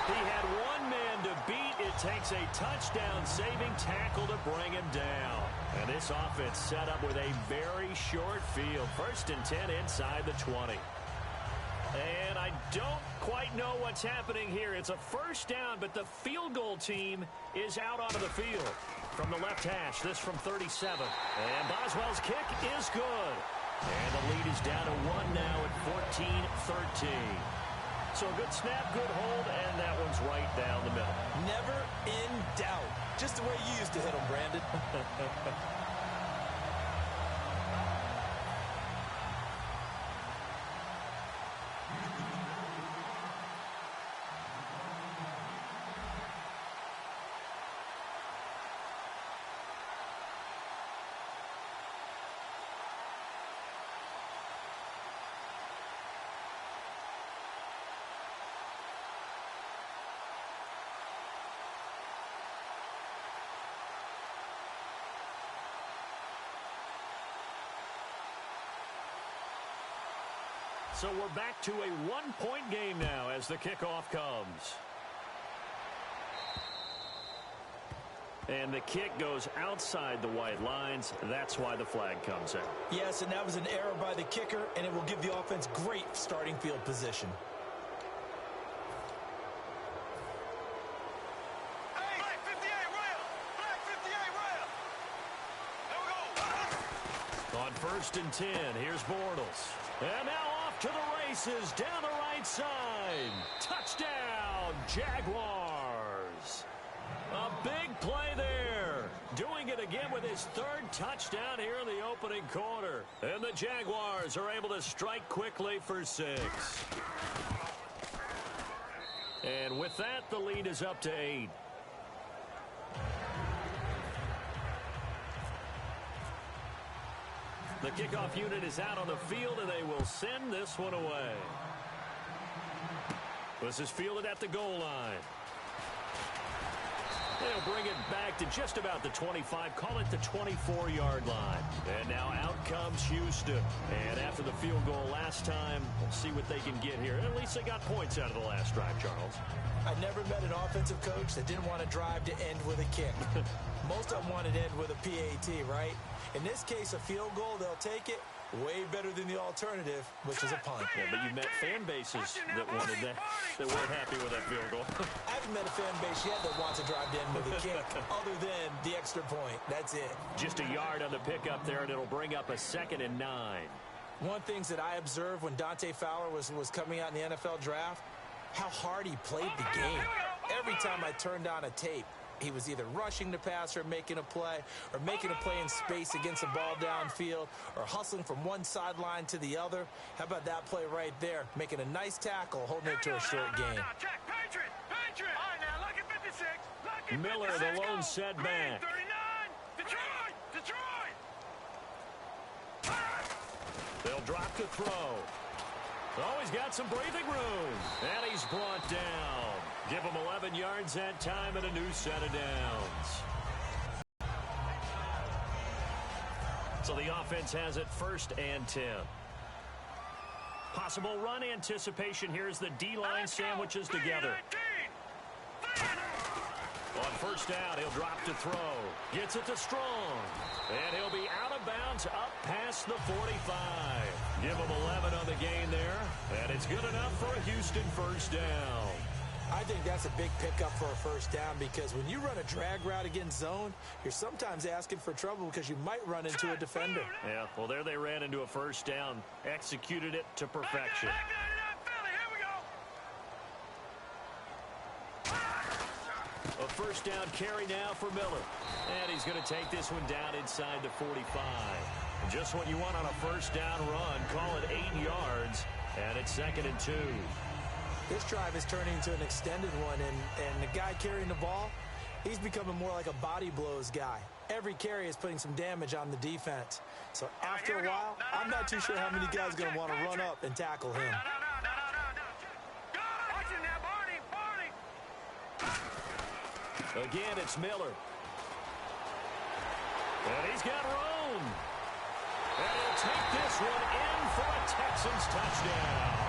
He had one man to beat. It takes a touchdown-saving tackle to bring him down. And this offense set up with a very short field. 1st and 10 inside the 20. And I don't quite know what's happening here. It's a first down, but the field goal team is out onto the field. From the left hash, this from 37. And Boswell's kick is good. And the lead is down to 1 now at 14-13. So a good snap, good hold, and that one's right down the middle. Never in doubt. Just the way you used to hit them, Brandon. So we're back to a one-point game now as the kickoff comes. And the kick goes outside the white lines. That's why the flag comes out. Yes, and that was an error by the kicker, and it will give the offense great starting field position. Hey, Black 58 rail! Black 58 rail! There we go! On 1st and 10, here's Bortles. And now off to the races down the right side. Touchdown, Jaguars. A big play there. Doing it again with his third touchdown here in the opening quarter. And the Jaguars are able to strike quickly for 6. And with that, the lead is up to 8. The kickoff unit is out on the field, and they will send this one away. This is fielded at the goal line. They'll bring it back to just about the 25, call it the 24-yard line. And now out comes Houston. And after the field goal last time, we'll see what they can get here. At least they got points out of the last drive, Charles. I never met an offensive coach that didn't want to drive to end with a kick. Most of them wanted to end with a PAT, right? In this case, a field goal, they'll take it. Way better than the alternative, which is a punt. Yeah, but you met fan bases that wanted that, that weren't happy with that field goal. I haven't met a fan base yet that wants to drive to end with a kick, other than the extra point. That's it. Just a yard on the pickup there, and it'll bring up a 2nd and 9. One thing that I observed when Dante Fowler was coming out in the NFL draft, how hard he played the game. Every time I turned on a tape, he was either rushing the passer, making a play, or making a play in space against the ball downfield, or hustling from one sideline to the other. How about that play right there? Making a nice tackle, holding it to a short gain. Miller, the lone setback. They'll drop to throw. Oh, he's got some breathing room. And he's brought down. Give him 11 yards that time and a new set of downs. So the offense has it 1st and 10. Possible run anticipation here as the D-line sandwiches together. On 1st down, he'll drop to throw. Gets it to Strong. And he'll be out of bounds up past the 45. Give him 11 on the gain there. And it's good enough for a Houston 1st down. I think that's a big pickup for a 1st down, because when you run a drag route against zone, you're sometimes asking for trouble because you might run into a defender. Yeah, well, there they ran into a 1st down. Executed it to perfection. A 1st down carry now for Miller. And he's going to take this one down inside the 45. Just what you want on a 1st down run. Call it 8 yards. And it's 2nd and 2. This drive is turning into an extended one, and the guy carrying the ball, he's becoming more like a body blows guy. Every carry is putting some damage on the defense. So after a while, I'm not too sure how many guys are going to want to run up and tackle him. Again, it's Miller. And he's got room. And he'll take this one in for a Texans touchdown.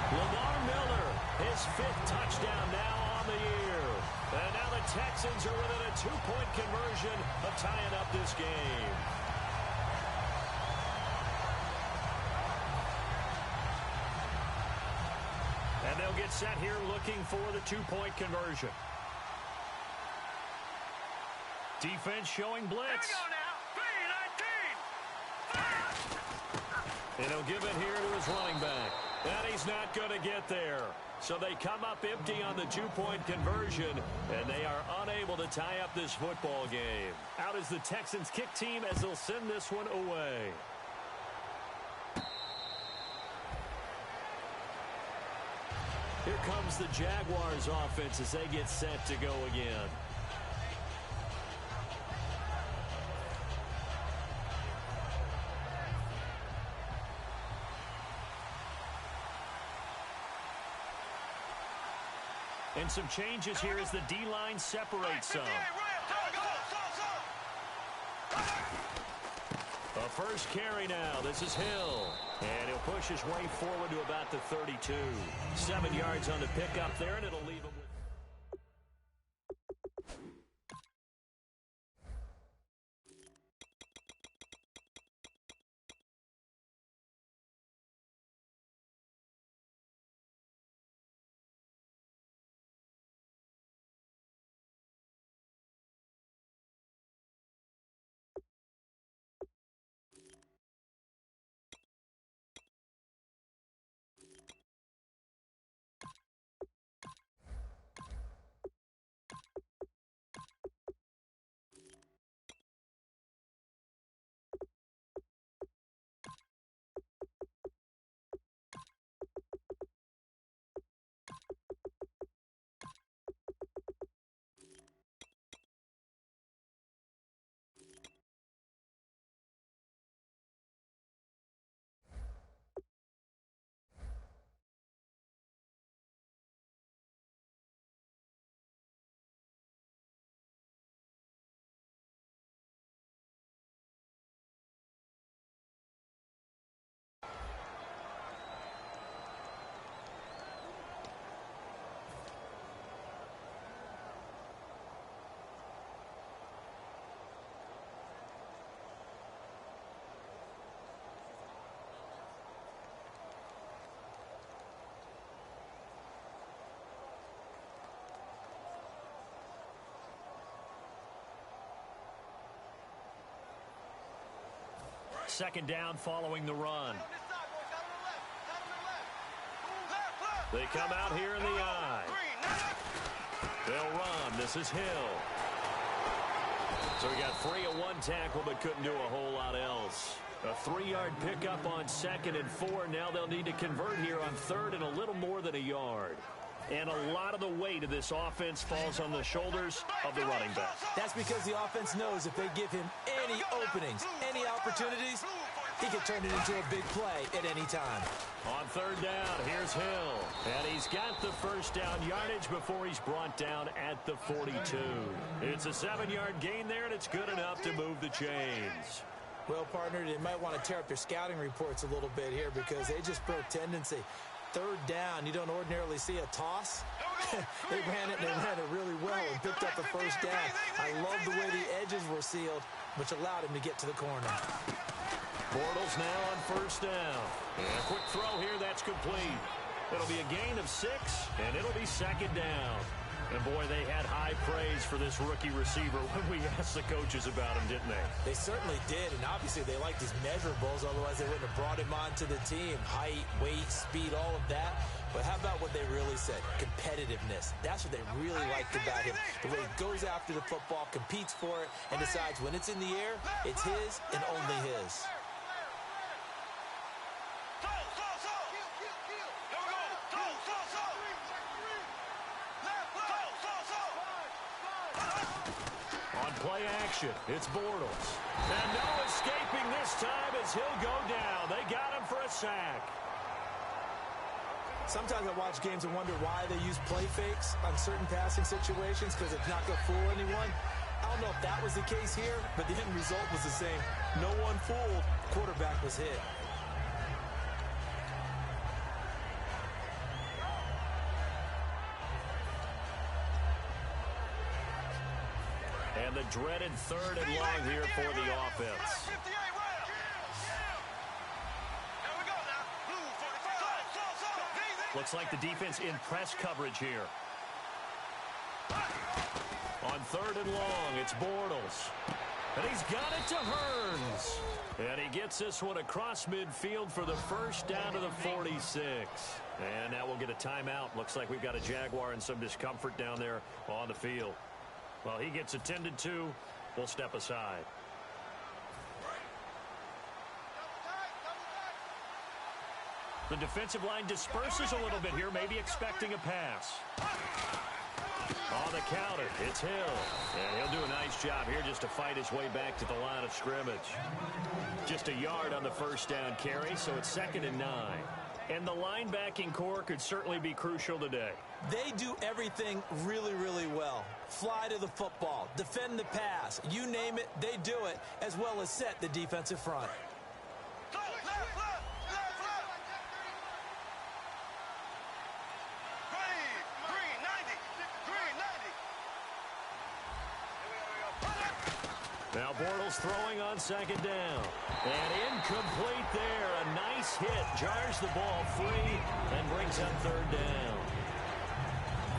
Lamar Miller, his 5th touchdown now on the year. And now the Texans are within a 2-point conversion of tying up this game. And they'll get set here looking for the 2-point conversion. Defense showing blitz. And he'll give it here to his running back. And he's not going to get there. So they come up empty on the 2-point conversion, and they are unable to tie up this football game. Out is the Texans kick team as they'll send this one away. Here comes the Jaguars offense as they get set to go again. And some changes here as the D-line separates some. A 1st carry now. This is Hill. And he'll push his way forward to about the 32. 7 yards on the pickup there, and it'll leave him with second down following the run. They come out here in the I. They'll run. This is Hill. So he got free of one tackle but couldn't do a whole lot else. A 3-yard pickup on 2nd and 4. Now they'll need to convert here on 3rd and a little more than a yard. And a lot of the weight of this offense falls on the shoulders of the running back. That's because the offense knows if they give him any openings, any opportunities, he can turn it into a big play at any time. On 3rd down, here's Hill. And he's got the first down yardage before he's brought down at the 42. It's a 7-yard gain there, and it's good enough to move the chains. Well, partner, they might want to tear up their scouting reports a little bit here because they just broke tendency. 3rd down, you don't ordinarily see a toss. They ran it really well and picked up the first down. I love the way the edges were sealed, which allowed him to get to the corner. Bortles now on 1st down. And a quick throw here, that's complete. It'll be a gain of 6, and it'll be 2nd down. And, boy, they had high praise for this rookie receiver when we asked the coaches about him, didn't they? They certainly did, and obviously they liked his measurables, otherwise they wouldn't have brought him onto the team. Height, weight, speed, all of that. But how about what they really said? Competitiveness. That's what they really liked about him. The way he goes after the football, competes for it, and decides when it's in the air, it's his and only his. Play action. It's Bortles. And no escaping this time as he'll go down. They got him for a sack. Sometimes I watch games and wonder why they use play fakes on certain passing situations because it's not going to fool anyone. I don't know if that was the case here, but the end result was the same. No one fooled. Quarterback was hit. And the dreaded 3rd and long here for the offense. Looks like the defense in press coverage here. On 3rd and long, it's Bortles. And he's got it to Hearns. And he gets this one across midfield for the first down to the 46. And now we'll get a timeout. Looks like we've got a Jaguar in some discomfort down there on the field. Well, he gets attended to. We'll step aside. The defensive line disperses a little bit here, maybe expecting a pass. On the counter, it's Hill. And he'll do a nice job here just to fight his way back to the line of scrimmage. Just a yard on the first down carry, so it's 2nd and 9. And the linebacking core could certainly be crucial today. They do everything really, really well. Fly to the football, defend the pass, you name it, they do it, as well as set the defensive front. Now Bortles throwing on 2nd down. And incomplete there. A nice hit. Jars the ball free and brings up 3rd down.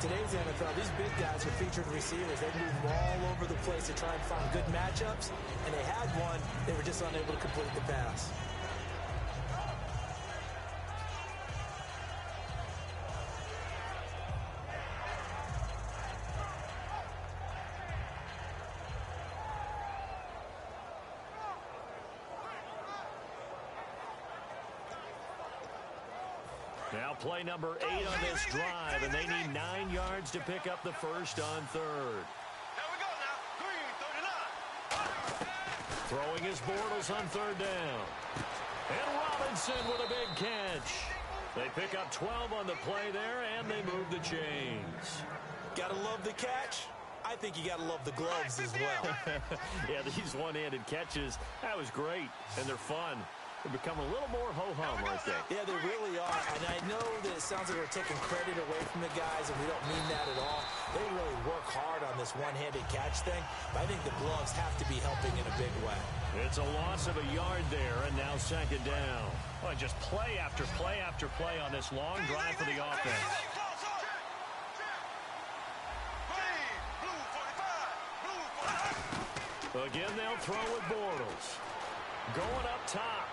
Today's NFL, these big guys are featured receivers. They move all over the place to try and find good matchups. And they had one. They were just unable to complete the pass. Now play number 8 on this drive, and they need 9 yards to pick up the first on 3rd. Throwing his Bortles on 3rd down. And Robinson with a big catch. They pick up 12 on the play there, and they move the chains. Gotta love the catch. I think you gotta love the gloves as well. Yeah, these one-handed catches, that was great, and they're fun. They become a little more ho-hum right there. Yeah, they really are. And I know that it sounds like we're taking credit away from the guys, and we don't mean that at all. They really work hard on this one-handed catch thing, but I think the gloves have to be helping in a big way. It's a loss of a yard there, and now 2nd down. Well, just play after play after play on this long drive for the offense. Again, they'll throw with Bortles. Going up top.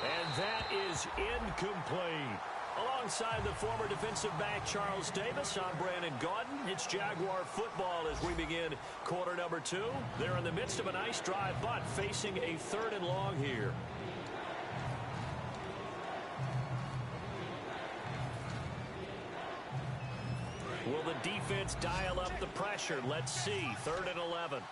And that is incomplete. Alongside the former defensive back Charles Davis, I'm Brandon Gaudin. It's Jaguar football as we begin quarter number 2. They're in the midst of a nice drive, but facing a 3rd and long here. Will the defense dial up the pressure? Let's see. 3rd and 11.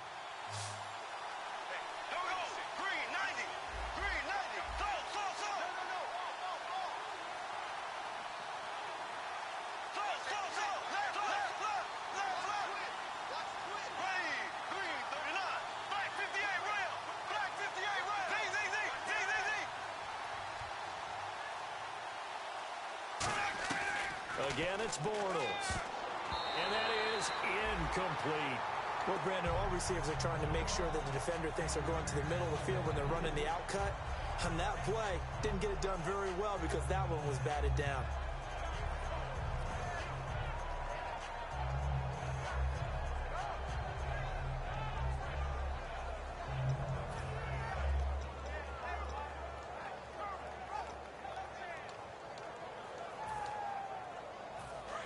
Again, it's Bortles. And that is incomplete. Well, Brandon, all receivers are trying to make sure that the defender thinks they're going to the middle of the field when they're running the out cut. On that play, didn't get it done very well because that one was batted down.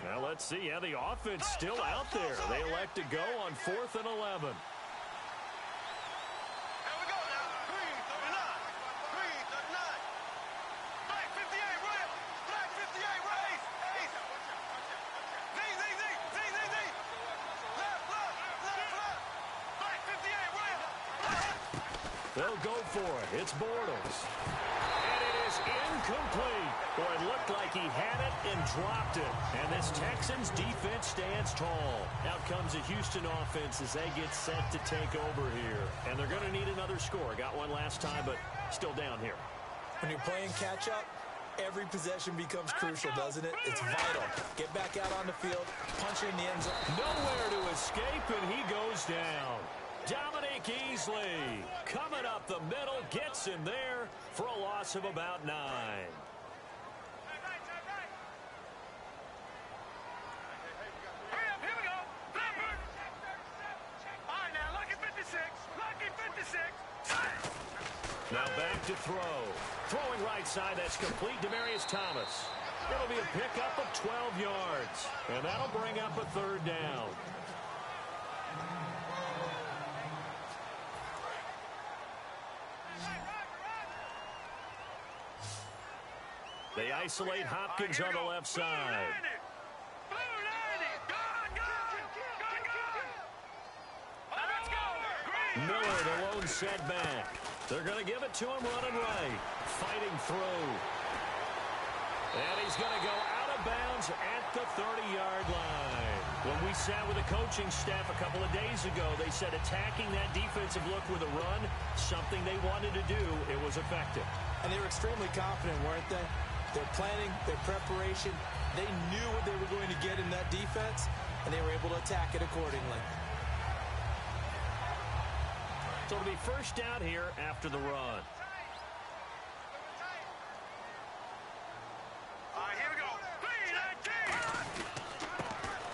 Now let's see. Yeah, the offense still out there. They elect to go on 4th and 11. They'll go for it. It's Bortles. And it is incomplete. Boy, it looked like he had it and dropped it. And this Texans defense stands tall. Out comes the Houston offense as they get set to take over here. And they're going to need another score. Got one last time, but still down here. When you're playing catch-up, every possession becomes crucial, doesn't it? It's vital. Get back out on the field, punch in the end zone. Nowhere to escape, and he goes down. Dominique Easley coming up the middle, gets him there for a loss of about 9. Now back to throw. Throwing right side, that's complete. Demaryius Thomas. It'll be a pickup of 12 yards. And that'll bring up a 3rd down. They isolate Hopkins on the left side. Miller, the lone setback. They're going to give it to him running right. Fighting through. And he's going to go out of bounds at the 30-yard line. When we sat with the coaching staff a couple of days ago, they said attacking that defensive look with a run, something they wanted to do, it was effective. And they were extremely confident, weren't they? Their planning, their preparation, they knew what they were going to get in that defense, and they were able to attack it accordingly. So it'll be 1st down here after the run. Here we go. 3-19.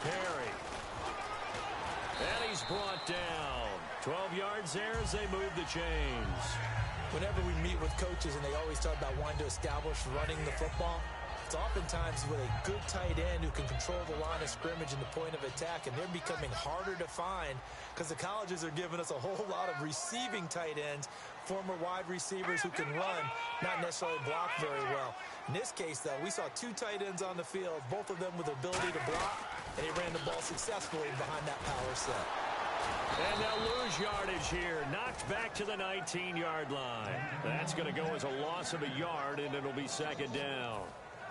Perry. And he's brought down. 12 yards there as they move the chains. Whenever we meet with coaches and they always talk about wanting to establish running the football, it's oftentimes with a good tight end who can control the line of scrimmage and the point of attack, and they're becoming harder to find because the colleges are giving us a whole lot of receiving tight ends, former wide receivers who can run, not necessarily block very well. In this case, though, we saw 2 tight ends on the field, both of them with the ability to block, and they ran the ball successfully behind that power set. And they'll lose yardage here. Knocked back to the 19-yard line. That's going to go as a loss of a yard, and it'll be 2nd down.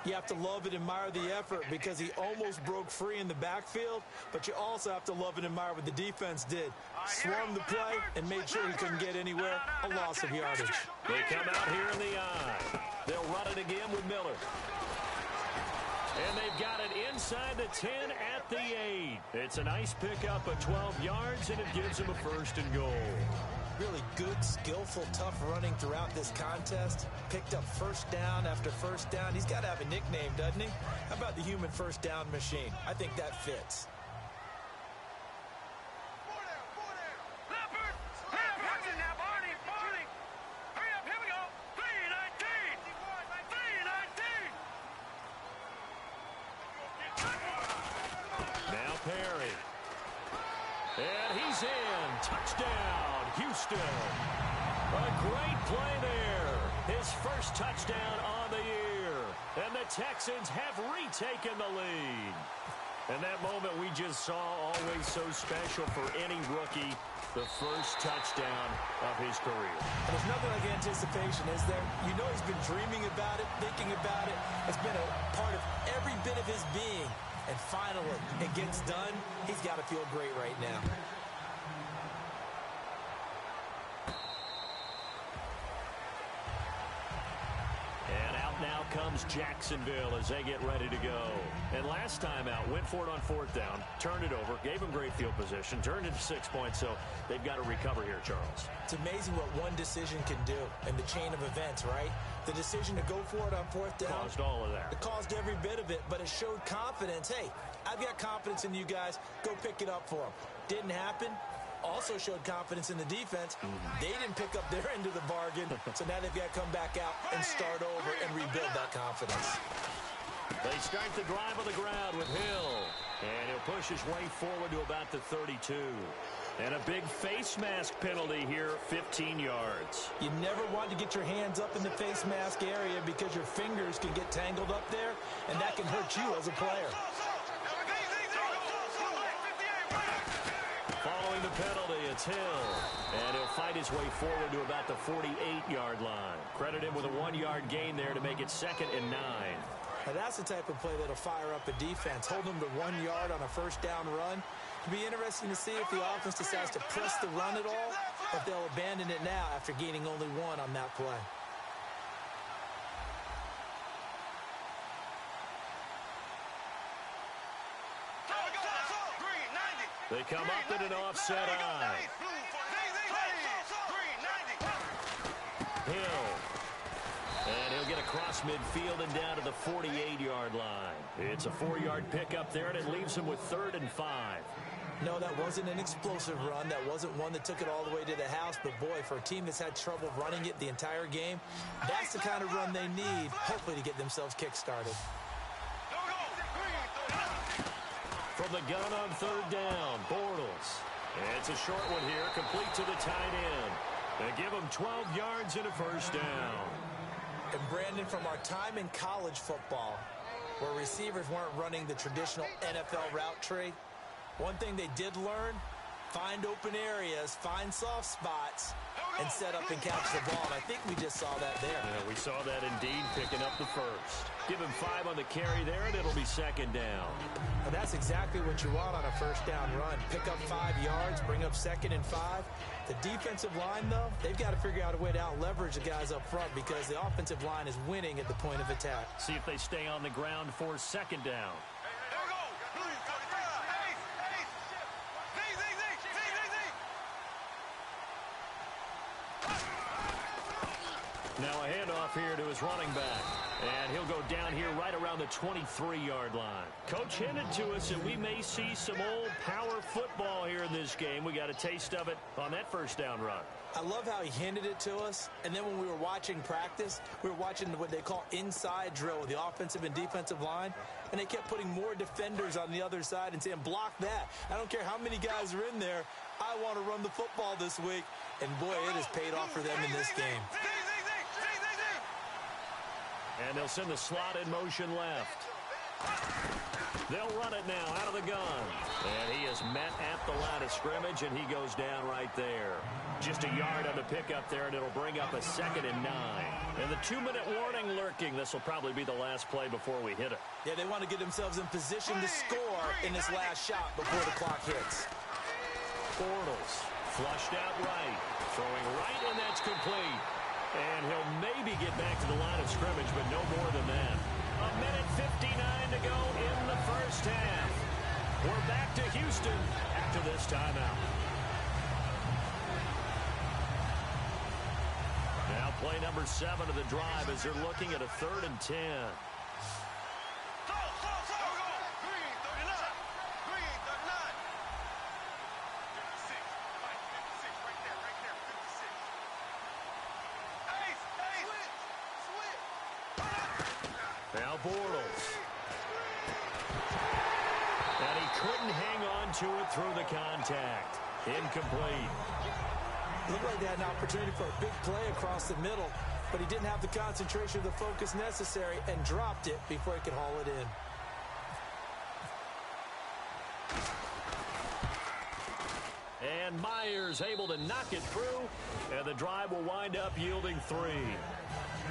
You have to love and admire the effort because he almost broke free in the backfield, but you also have to love and admire what the defense did. Swarmed the play and made sure he couldn't get anywhere. A loss of yardage. They come out here in the eye. They'll run it again with Miller. And they've got it inside the 10 at the 8. It's a nice pickup of 12 yards, and it gives them a 1st and goal. Really good, skillful, tough running throughout this contest. Picked up 1st down after 1st down. He's got to have a nickname, doesn't he? How about the human 1st down machine? I think that fits. Leopard! Hurry up, now, Barney! Hurry up, here we go! Perry. And he's in. Touchdown, Houston. A great play there. His first touchdown on the year. And the Texans have retaken the lead. And that moment we just saw, always so special for any rookie, the first touchdown of his career. And there's nothing like anticipation, is there? You know he's been dreaming about it, thinking about it. It's been a part of every bit of his being. And finally, it gets done. He's got to feel great right now. And out now comes Jacksonville as they get ready to go. And last time out, went for it on fourth down, turned it over, gave them great field position, turned it to 6 points, so they've got to recover here, Charles. It's amazing what one decision can do in the chain of events, right? The decision to go for it on fourth down. Caused all of that. It caused every bit of it, but it showed confidence. Hey, I've got confidence in you guys. Go pick it up for them. Didn't happen. Also showed confidence in the defense. They didn't pick up their end of the bargain, so now they've got to come back out and start over and rebuild that confidence. They start the drive on the ground with Hill, and he'll push his way forward to about the 32. And a big face mask penalty here, 15 yards. You never want to get your hands up in the face mask area because your fingers can get tangled up there, and that can hurt you as a player. Following the penalty, it's Hill. And he'll fight his way forward to about the 48-yard line. Credit him with a 1-yard gain there to make it 2nd and 9. Now that's the type of play that'll fire up a defense. Hold them to 1 yard on a first down run. It'll be interesting to see if the offense decides to press the run at all, or if they'll abandon it now after gaining only 1 on that play. They come up in an offset eye. Hill. And he'll get across midfield and down to the 48-yard line. It's a 4-yard pickup there, and it leaves him with 3rd and 5. No, that wasn't an explosive run. That wasn't one that took it all the way to the house. But, boy, for a team that's had trouble running it the entire game, that's the kind of run they need, hopefully, to get themselves kick-started. From the gun on 3rd down, Bortles. It's a short one here, complete to the tight end. They give him 12 yards and a first down. And, Brandon, from our time in college football, where receivers weren't running the traditional NFL route tree, one thing they did learn, find open areas, find soft spots, and set up and catch the ball. And I think we just saw that there. Yeah, we saw that indeed, picking up the first. Give him 5 on the carry there, and it'll be 2nd down. And that's exactly what you want on a first down run. Pick up 5 yards, bring up 2nd and 5. The defensive line, though, they've got to figure out a way to out-leverage the guys up front because the offensive line is winning at the point of attack. See if they stay on the ground for 2nd down. Now a handoff here to his running back. And he'll go down here right around the 23-yard line. Coach hinted to us that we may see some old power football here in this game. We got a taste of it on that first down run. I love how he hinted it to us. And then when we were watching practice, we were watching what they call inside drill with the offensive and defensive line. And they kept putting more defenders on the other side and saying, block that. I don't care how many guys are in there. I want to run the football this week. And, boy, it has paid off for them in this game. And they'll send the slot in motion left. They'll run it now out of the gun. And he is met at the line of scrimmage, and he goes down right there. Just a yard on the pickup there, and it'll bring up a 2nd and 9. And the 2-minute warning lurking. This will probably be the last play before we hit it. Yeah, they want to get themselves in position to score in this last shot before the clock hits. Bortles flushed out right. Throwing right, and that's complete. And he'll maybe get back to the line of scrimmage, but no more than that. 1:59 to go in the first half. We're back to Houston after this timeout. Now play number 7 of the drive as they're looking at a 3rd and 10. Now Bortles. And he couldn't hang on to it through the contact. Incomplete. Looked like they had an opportunity for a big play across the middle, but he didn't have the concentration or the focus necessary and dropped it before he could haul it in. And Myers able to knock it through, and the drive will wind up yielding 3.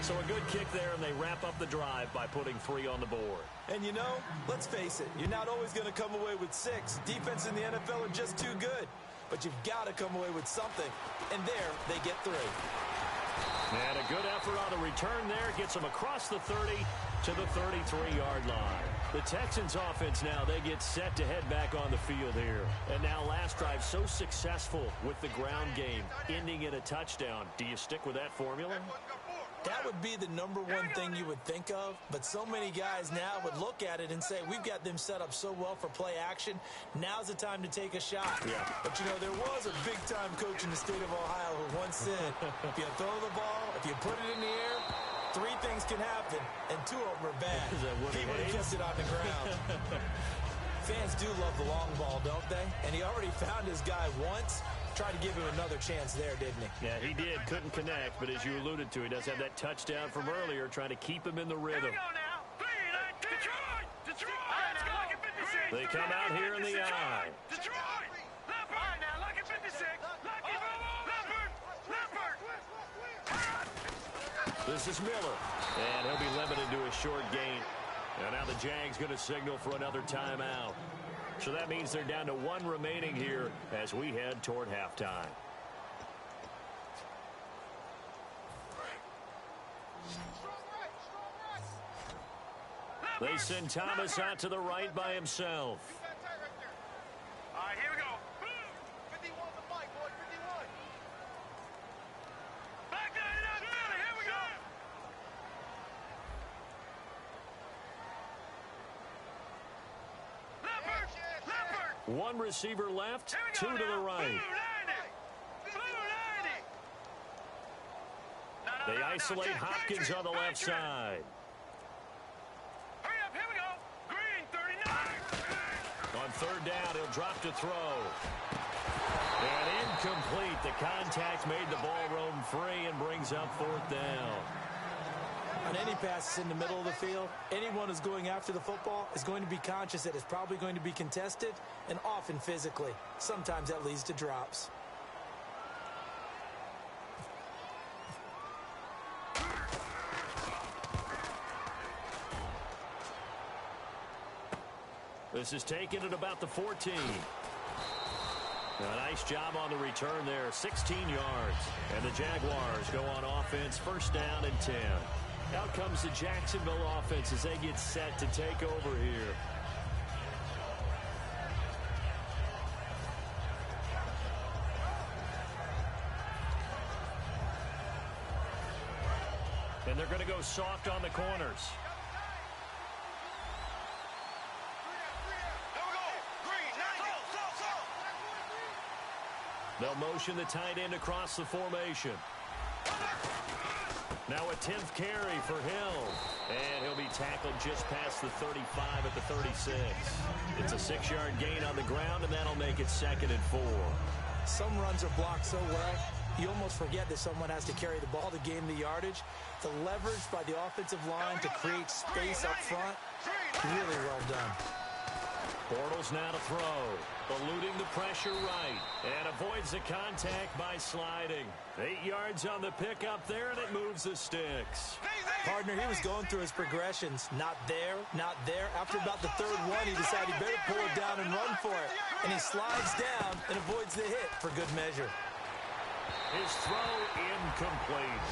So a good kick there, and they wrap up the drive by putting 3 on the board. And you know, let's face it, you're not always going to come away with 6. Defense in the NFL are just too good. But you've got to come away with something. And there, they get 3. And a good effort on the return there. Gets them across the 30 to the 33-yard line. The Texans offense now, they get set to head back on the field here. And now last drive so successful with the ground game, ending in a touchdown. Do you stick with that formula? That would be the number one thing you would think of, but so many guys now would look at it and say, we've got them set up so well for play action. Now's the time to take a shot. Yeah. But, you know, there was a big-time coach in the state of Ohio who once said, if you throw the ball, if you put it in the air, 3 things can happen, and 2 of them are bad. He would have kept it on the ground. Fans do love the long ball, don't they? And he already found his guy once. Tried to give him another chance there, didn't he? Yeah, he did. Couldn't connect, but as you alluded to, he does have that touchdown from earlier, trying to keep him in the rhythm. They come out here in the eye. This is Miller, and he'll be limited to a short gain. And now the Jags going to signal for another timeout. So that means they're down to 1 remaining here as we head toward halftime. They send Thomas out to the right by himself. All right, here we go. 51 the fight, boy, 51. Back 99 Philly, here we go. Leopard. 1 receiver left, 2 to the right. They isolate Hopkins on the left side. Hurry up, here we go. Green, 39. On 3rd down, he'll drop to throw. And incomplete. The contact made the ball roam free and brings up 4th down. On any passes in the middle of the field, anyone who's going after the football is going to be conscious that it's probably going to be contested and often physically. Sometimes that leads to drops. This is taken at about the 14. A nice job on the return there, 16 yards. And the Jaguars go on offense, 1st down and 10. Out comes the Jacksonville offense as they get set to take over here. And they're going to go soft on the corners. They'll motion the tight end across the formation. Now a 10th carry for Hill. And he'll be tackled just past the 35 at the 36. It's a 6-yard gain on the ground, and that'll make it 2nd and 4. Some runs are blocked so well, you almost forget that someone has to carry the ball to gain the yardage. The leverage by the offensive line to create space up front, really well done. Bortles now to throw, eluding the pressure right, and avoids the contact by sliding. 8 yards on the pickup there, and it moves the sticks. Partner, he was going through his progressions. Not there, not there. After about the 3rd one, he decided he better pull it down and run for it. And he slides down and avoids the hit for good measure. His throw incomplete.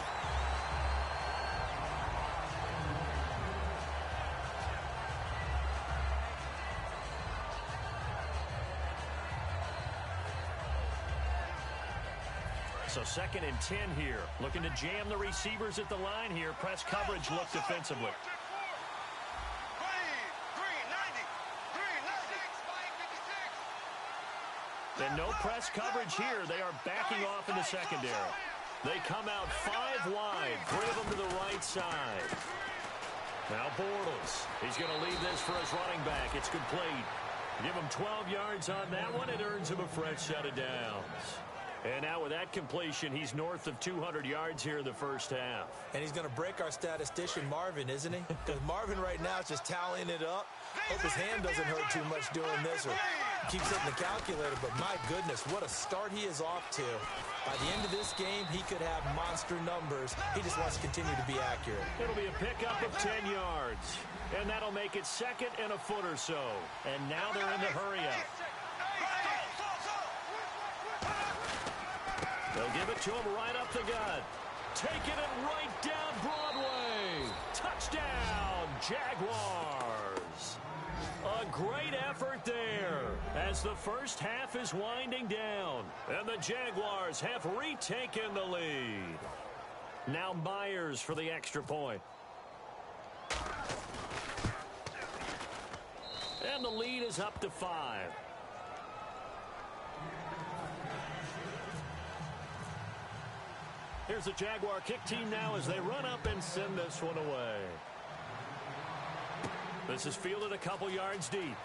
So 2nd and 10 here. Looking to jam the receivers at the line here. Press coverage look defensively. And no press coverage here. They are backing off in the secondary. They come out 5 wide. 3 of them to the right side. Now Bortles. He's going to leave this for his running back. It's complete. Give him 12 yards on that one. It earns him a fresh set of downs. And now with that completion, he's north of 200 yards here in the first half. And he's going to break our statistician, Marvin, isn't he? Because Marvin right now is just tallying it up. Hope his hand doesn't hurt too much doing this or keeps hitting the calculator. But my goodness, what a start he is off to. By the end of this game, he could have monster numbers. He just wants to continue to be accurate. It'll be a pickup of 10 yards. And that'll make it second and a foot or so. And now they're in the hurry-up. They'll give it to him right up the gut. Taking it right down Broadway. Touchdown, Jaguars. A great effort there as the first half is winding down. And the Jaguars have retaken the lead. Now Myers for the extra point. And the lead is up to 5. Here's the Jaguar kick team now as they run up and send this one away. This is fielded a couple yards deep.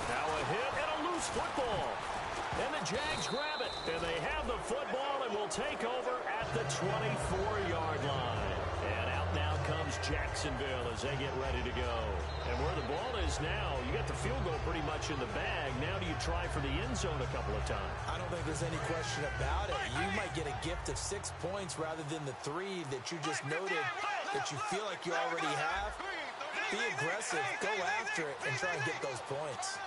Now a hit and a loose football. And the Jags grab it. And they have the football and will take over at the 24-yard line. And out now comes Jacksonville as they get ready to go. And where the ball is now, you got the field goal pretty much in the bag. Now do you try for the end zone a couple of times? I don't think there's any question about it. You might get a gift of 6 points rather than the 3 that you just noted that you feel like you already have. Be aggressive, go after it, and try and get those points.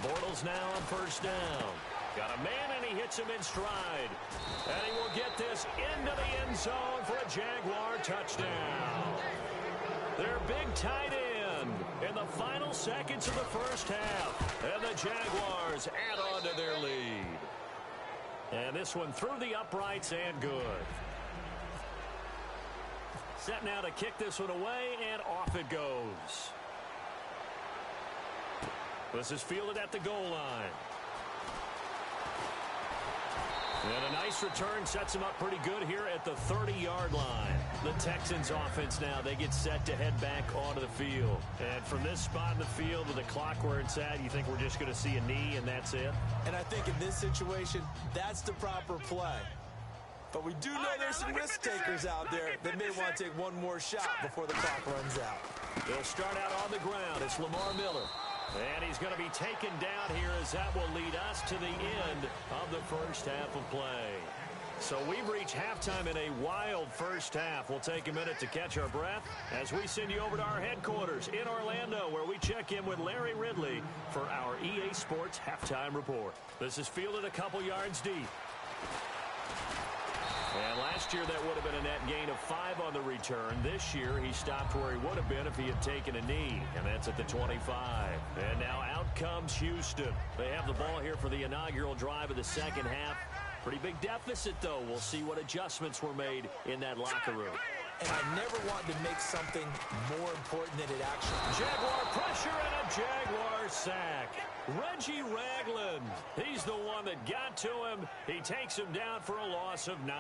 Bortles now on first down. Got a man, and he hits him in stride. And he will get this into the end zone for a Jaguar touchdown. Their big tight end in the final seconds of the first half. And the Jaguars add on to their lead. And this one through the uprights and good. Set now to kick this one away, and off it goes. This is fielded at the goal line. And a nice return sets him up pretty good here at the 30-yard line. The Texans offense now, they get set to head back onto the field. And from this spot in the field with the clock where it's at, you think we're just going to see a knee and that's it? And I think in this situation, that's the proper play. But we do know there's some risk takers out there that may want to take one more shot before the clock runs out. They'll start out on the ground. It's Lamar Miller. And he's going to be taken down here as that will lead us to the end of the first half of play. So we've reached halftime in a wild first half. We'll take a minute to catch our breath as we send you over to our headquarters in Orlando, where we check in with Larry Ridley for our EA Sports Halftime Report. This is fielded a couple yards deep. And last year, that would have been a net gain of 5 on the return. This year, he stopped where he would have been if he had taken a knee, and that's at the 25. And now out comes Houston. They have the ball here for the inaugural drive of the second half. Pretty big deficit, though. We'll see what adjustments were made in that locker room. And I never wanted to make something more important than it actually is. Jaguar pressure and a Jaguar sack. Reggie Ragland, he's the one that got to him. He takes him down for a loss of 9.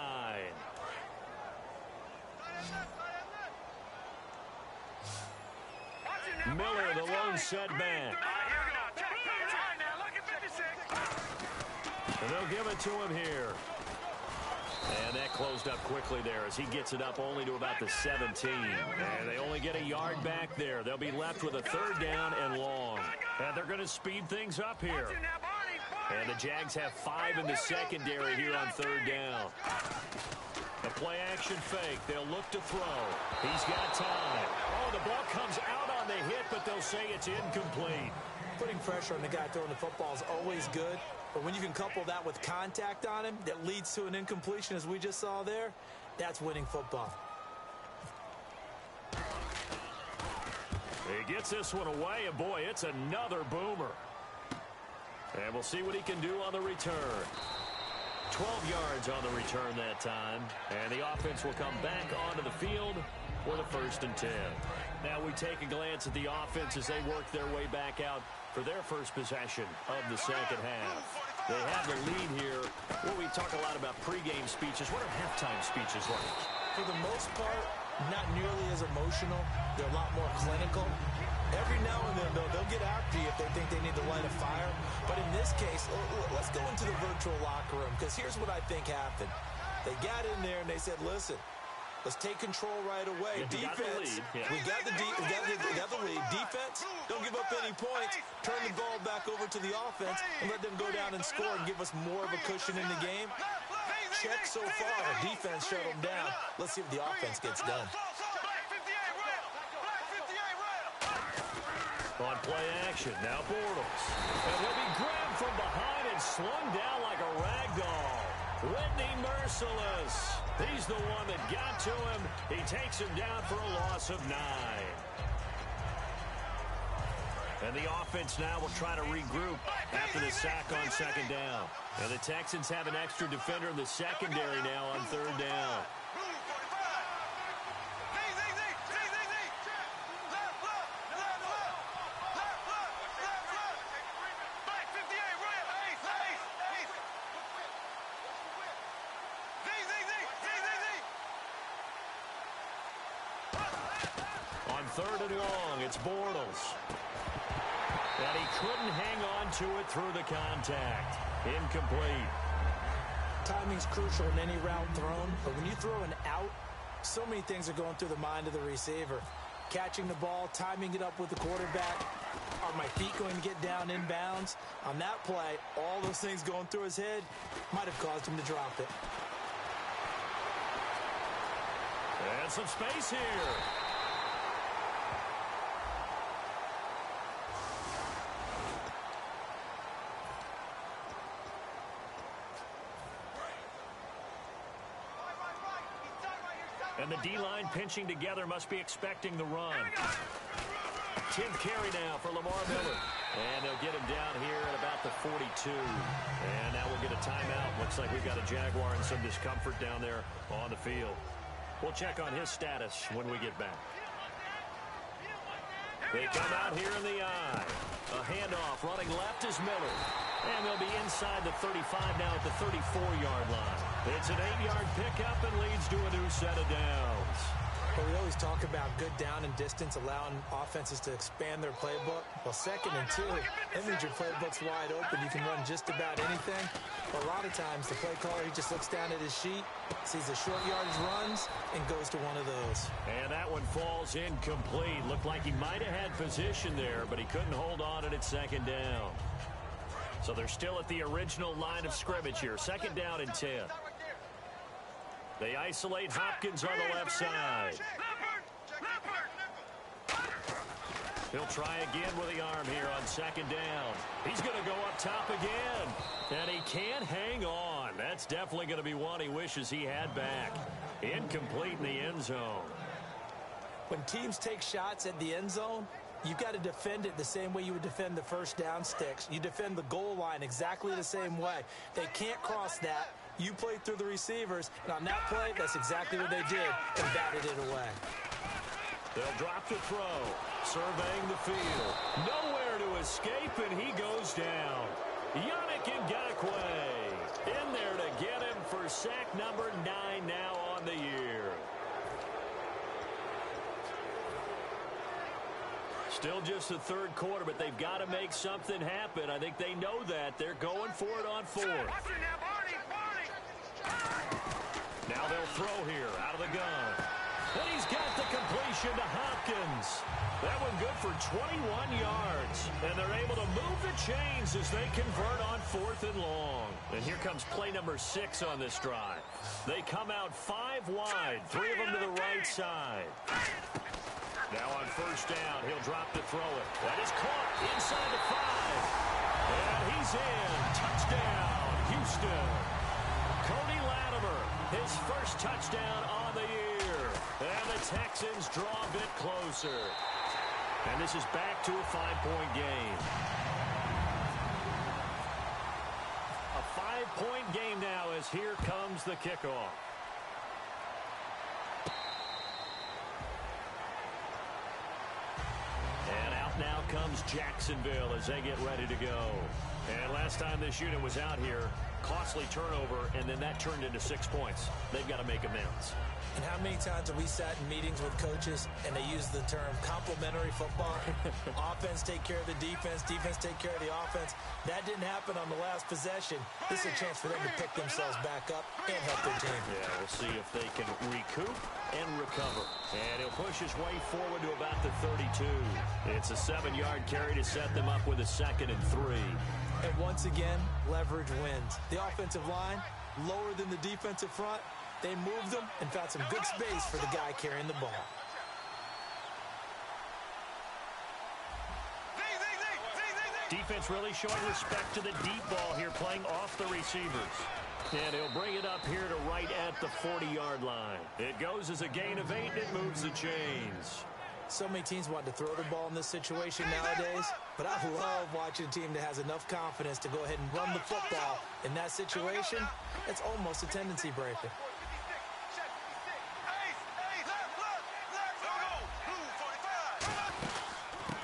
Miller, the lone setback. And they'll give it to him here. And that closed up quickly there as he gets it up only to about the 17. And they only get a yard back there. They'll be left with a third down and long. And they're going to speed things up here. And the Jags have 5 in the secondary here on third down. A play-action fake. They'll look to throw. He's got time. Oh, the ball comes out on the hit, but they'll say it's incomplete. Putting pressure on the guy throwing the football is always good. But when you can couple that with contact on him that leads to an incompletion, as we just saw there, that's winning football. He gets this one away, and boy, it's another boomer. And we'll see what he can do on the return. 12 yards on the return that time. And the offense will come back onto the field for the 1st and 10. Now we take a glance at the offense as they work their way back out for their first possession of the second half. They have the lead here. Well, we talk a lot about pregame speeches. What are halftime speeches like? For the most part, not nearly as emotional. They're a lot more clinical. Every now and then, though, they'll get after you if they think they need to light a fire. But in this case, let's go into the virtual locker room, because here's what I think happened. They got in there and they said, listen, let's take control right away. Defense, we got the lead. Defense, don't give up any points. Turn the ball back over to the offense and let them go down and score and give us more of a cushion in the game. Check so far. Defense shut them down. Let's see if the offense gets done. On play action, now Bortles. And he'll be grabbed from behind and slung down like a rag doll. Whitney Merciless. He's the one that got to him. He takes him down for a loss of 9. And the offense now will try to regroup after the sack on second down. And the Texans have an extra defender in the secondary now on third down. Third and long, it's Bortles. And he couldn't hang on to it through the contact. Incomplete. Timing's crucial in any route thrown, but when you throw an out, so many things are going through the mind of the receiver. Catching the ball, timing it up with the quarterback. Are my feet going to get down in bounds? On that play, all those things going through his head might have caused him to drop it. And some space here. And the D-line pinching together must be expecting the run. 10th carry now for Lamar Miller. And they'll get him down here at about the 42. And now we'll get a timeout. Looks like we've got a Jaguar and some discomfort down there on the field. We'll check on his status when we get back. They come out here in the eye. A handoff running left is Miller. And they'll be inside the 35 now at the 34-yard line. It's an 8-yard pickup and leads to a new set of downs. But we always talk about good down and distance, allowing offenses to expand their playbook. Well, 2nd and 2, that means your playbook's wide open. You can run just about anything. But a lot of times, the play caller, he just looks down at his sheet, sees the short yardage runs, and goes to one of those. And that one falls incomplete. Looked like he might have had position there, but he couldn't hold on at 2nd down. So they're still at the original line of scrimmage here. 2nd down and 10. They isolate Hopkins on the left side. He'll try again with the arm here on 2nd down. He's going to go up top again. And he can't hang on. That's definitely going to be one he wishes he had back. Incomplete in the end zone. When teams take shots at the end zone, you've got to defend it the same way you would defend the first down sticks. You defend the goal line exactly the same way. They can't cross that. You played through the receivers, and on that play, that's exactly what they did, and batted it away. They'll drop the throw, surveying the field. Nowhere to escape, and he goes down. Yannick Ngakoue in there to get him for sack number 9 now on the year. Still just the 3rd quarter, but they've got to make something happen. I think they know that. They're going for it on 4th. Now they'll throw here out of the gun. And he's got the completion to Hopkins. That one good for 21 yards. And they're able to move the chains as they convert on 4th and long. And here comes play number 6 on this drive. They come out 5 wide, 3 of them to the right side. Now on 1st down, he'll drop to throw it. That is caught inside the 5. And he's in. Touchdown, Houston. Cody Latimer, his first touchdown on the year. And the Texans draw a bit closer. And this is back to a 5-point game. A 5-point game now as here comes the kickoff. And out Out now comes Jacksonville as they get ready to go. And last time this unit was out here, costly turnover, and then that turned into 6 points. They've got to make amends. And how many times have we sat in meetings with coaches and they use the term complementary football? Offense take care of the defense, defense take care of the offense. That didn't happen on the last possession. This is a chance for them to pick themselves back up and help their team. Yeah, we'll see if they can recoup and recover. And he'll push his way forward to about the 32. It's a 7-yard carry to set them up with a 2nd and 3. And once again, leverage wins. The offensive line, lower than the defensive front. They moved them and found some good space for the guy carrying the ball. Defense really showing respect to the deep ball here, playing off the receivers. And he'll bring it up here to right at the 40-yard line. It goes as a gain of 8, and it moves the chains. So many teams want to throw the ball in this situation nowadays, but I love watching a team that has enough confidence to go ahead and run the football in that situation. It's almost a tendency breaker.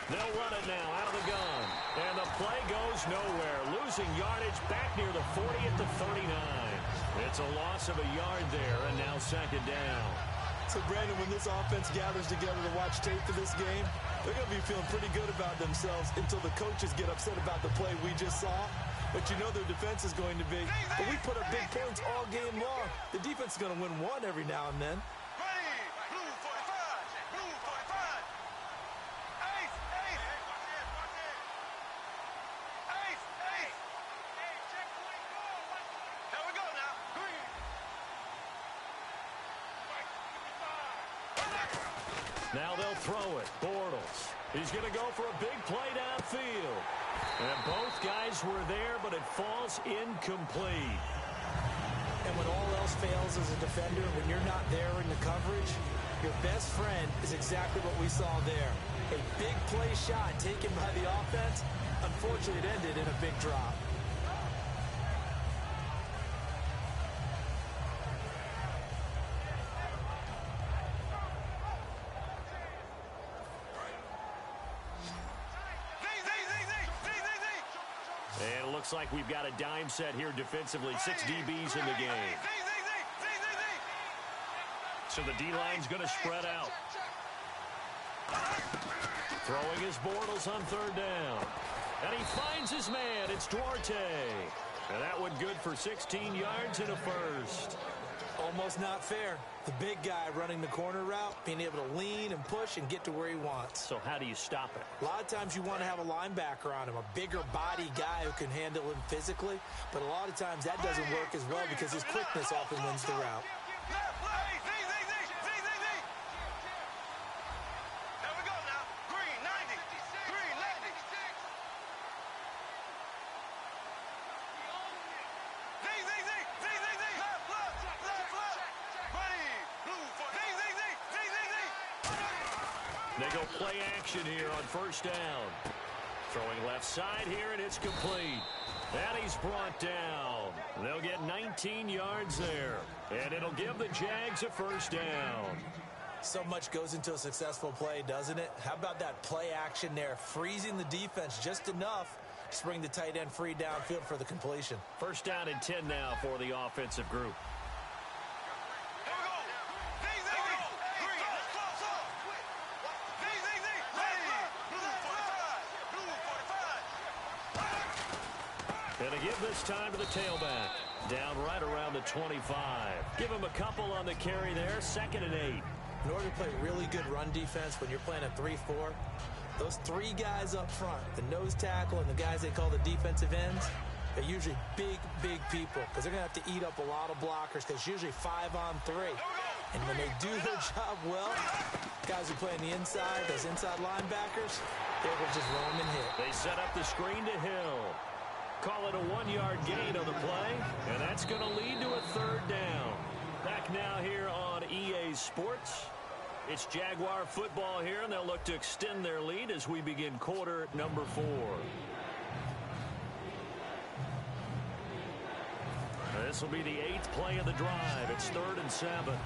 They'll run it now out of the gun. And the play goes nowhere. Losing yardage back near the 40 at the 39. It's a loss of a yard there, and now 2nd down. So, Brandon, when this offense gathers together to watch tape for this game, they're going to be feeling pretty good about themselves until the coaches get upset about the play we just saw. But you know their defense is going to be. But we put up big points all game long. The defense is going to win one every now and then. Now they'll throw it. Bortles. He's going to go for a big play downfield. And both guys were there, but it falls incomplete. And when all else fails as a defender, when you're not there in the coverage, your best friend is exactly what we saw there. A big play shot taken by the offense. Unfortunately, it ended in a big drop. And it looks like we've got a dime set here defensively. 6 DBs in the game. So the D-line's going to spread out. Throwing his Bortles on 3rd down. And he finds his man. It's Duarte. And that one good for 16 yards and a 1st. Almost not fair. The big guy running the corner route, being able to lean and push and get to where he wants. So how do you stop it? A lot of times you want to have a linebacker on him, a bigger body guy who can handle him physically. But a lot of times that doesn't work as well because his quickness often wins the route. They go play action here on 1st down. Throwing left side here, and it's complete. And he's brought down. They'll get 19 yards there. And it'll give the Jags a 1st down. So much goes into a successful play, doesn't it? How about that play action there? Freezing the defense just enough to bring the tight end free downfield for the completion. 1st down and 10 now for the offensive group. And to give this time to the tailback. Down right around the 25. Give him a couple on the carry there. 2nd and 8. In order to play really good run defense when you're playing a 3-4, those 3 guys up front, the nose tackle and the guys they call the defensive ends, they're usually big, big people because they're going to have to eat up a lot of blockers because it's usually 5-on-3. And when they do their job well, guys who play on the inside, those inside linebackers, they will just roam and hit. They set up the screen to Hill. Call it a 1-yard gain on the play, and that's going to lead to a 3rd down. Back now here on EA Sports. It's Jaguar football here, and they'll look to extend their lead as we begin quarter number 4. This will be the 8th play of the drive. It's 3rd and 7.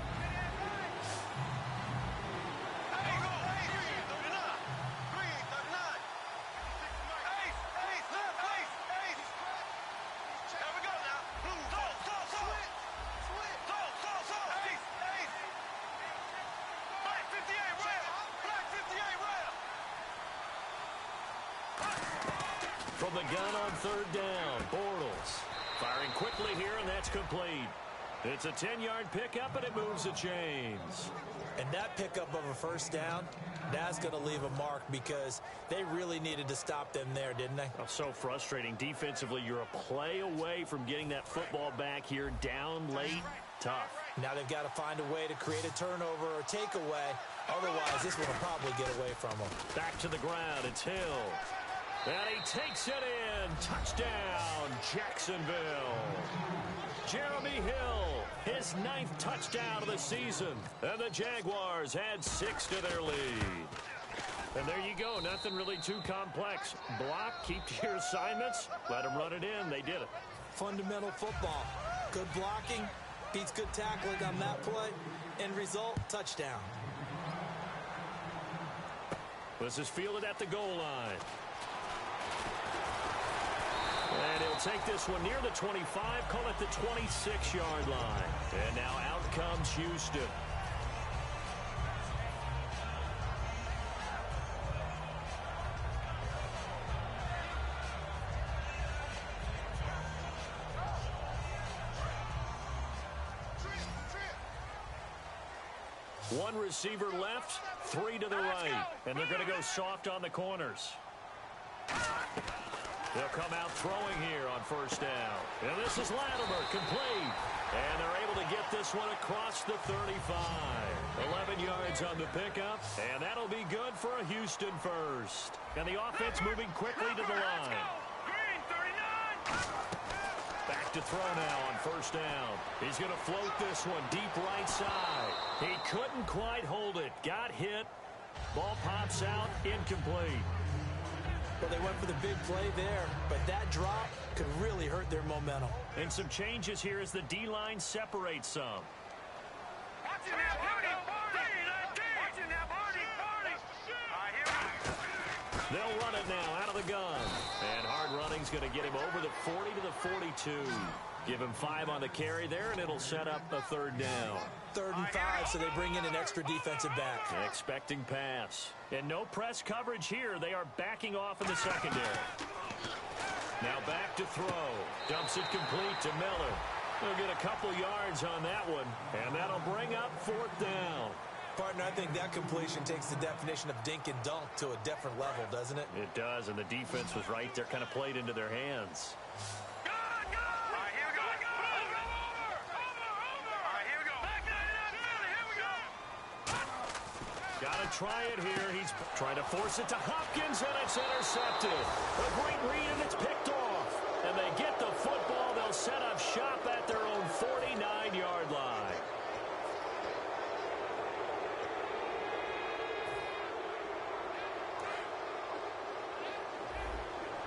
from the gun on third down. Bortles firing quickly here, and that's complete. It's a 10-yard pickup, and it moves the chains. And that pickup of a first down, that's going to leave a mark because they really needed to stop them there, didn't they? Oh, so frustrating. Defensively, you're a play away from getting that football back here down late. Tough. Now they've got to find a way to create a turnover or takeaway. Otherwise, this one will probably get away from them. Back to the ground. It's Hill. And he takes it in. Touchdown, Jacksonville. Jeremy Hill, his 9th touchdown of the season. And the Jaguars add 6 to their lead. And there you go. Nothing really too complex. Block, keep to your assignments. Let them run it in. They did it. Fundamental football. Good blocking, beats good tackling on that play. End result, touchdown. This is fielded at the goal line. And he'll take this one near the 25, call it the 26-yard line. And now out comes Houston. One receiver left, 3 to the right. And they're going to go soft on the corners. They'll come out throwing here on first down. And this is Latimer, complete. And they're able to get this one across the 35. 11 yards on the pickup, and that'll be good for a Houston first. And the offense moving quickly to the line. Green, 39. Back to throw now on first down. He's going to float this one deep right side. He couldn't quite hold it. Got hit. Ball pops out, incomplete. Well, they went for the big play there, but that drop could really hurt their momentum. And some changes here as the D-line separates some. Watching that party. Watching that party. All right, here we go. They'll run it now out of the gun. And hard running's going to get him over the 40 to the 42. Give him 5 on the carry there, and it'll set up a third down. 3rd and 5, so they bring in an extra defensive back. Expecting pass. And no press coverage here. They are backing off in the secondary. Now back to throw. Dumps it complete to Miller. They'll get a couple yards on that one, and that'll bring up 4th down. Partner, I think that completion takes the definition of dink and dunk to a different level, doesn't it? It does, and the defense was right there, kind of played into their hands. Got to try it here. He's trying to force it to Hopkins, and it's intercepted. A great read, and it's picked off. And they get the football. They'll set up shop at their own 49-yard line.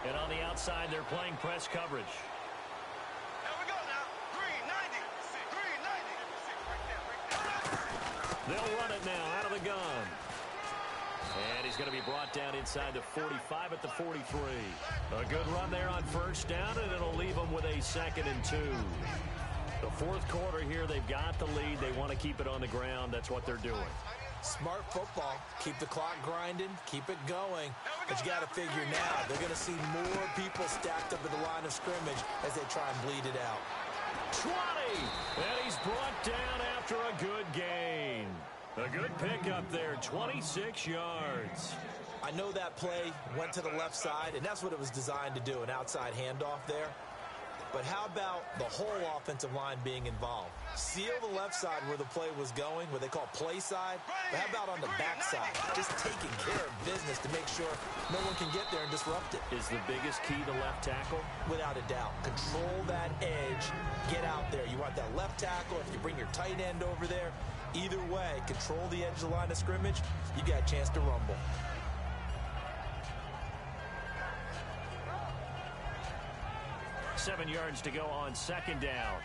And on the outside, they're playing press coverage. They'll run it now out of the gun. And he's going to be brought down inside the 45 at the 43. A good run there on first down, and it'll leave them with a 2nd and 2. The 4th quarter here, they've got the lead. They want to keep it on the ground. That's what they're doing. Smart football. Keep the clock grinding. Keep it going. But you got to figure now, they're going to see more people stacked up at the line of scrimmage as they try and bleed it out. 20, and he's brought down after a good gain. A good pickup there, 26 yards. I know that play went to the left side, and that's what it was designed to do, an outside handoff there. But how about the whole offensive line being involved? Seal the left side where the play was going, what they call play side. But how about on the back side? Just taking care of business to make sure no one can get there and disrupt it. Is the biggest key the left tackle? Without a doubt. Control that edge. Get out there. You want that left tackle. If you bring your tight end over there, either way, control the edge of the line of scrimmage, you got a chance to rumble. Seven yards to go on second down.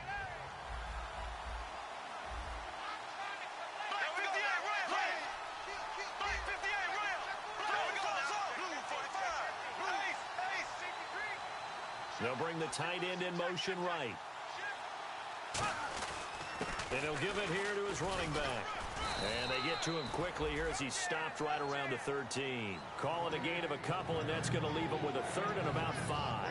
They'll bring the tight end in motion right. And he'll give it here to his running back. And they get to him quickly here as he's stopped right around the 13. Calling a gain of a couple, and that's going to leave him with a third and about 5.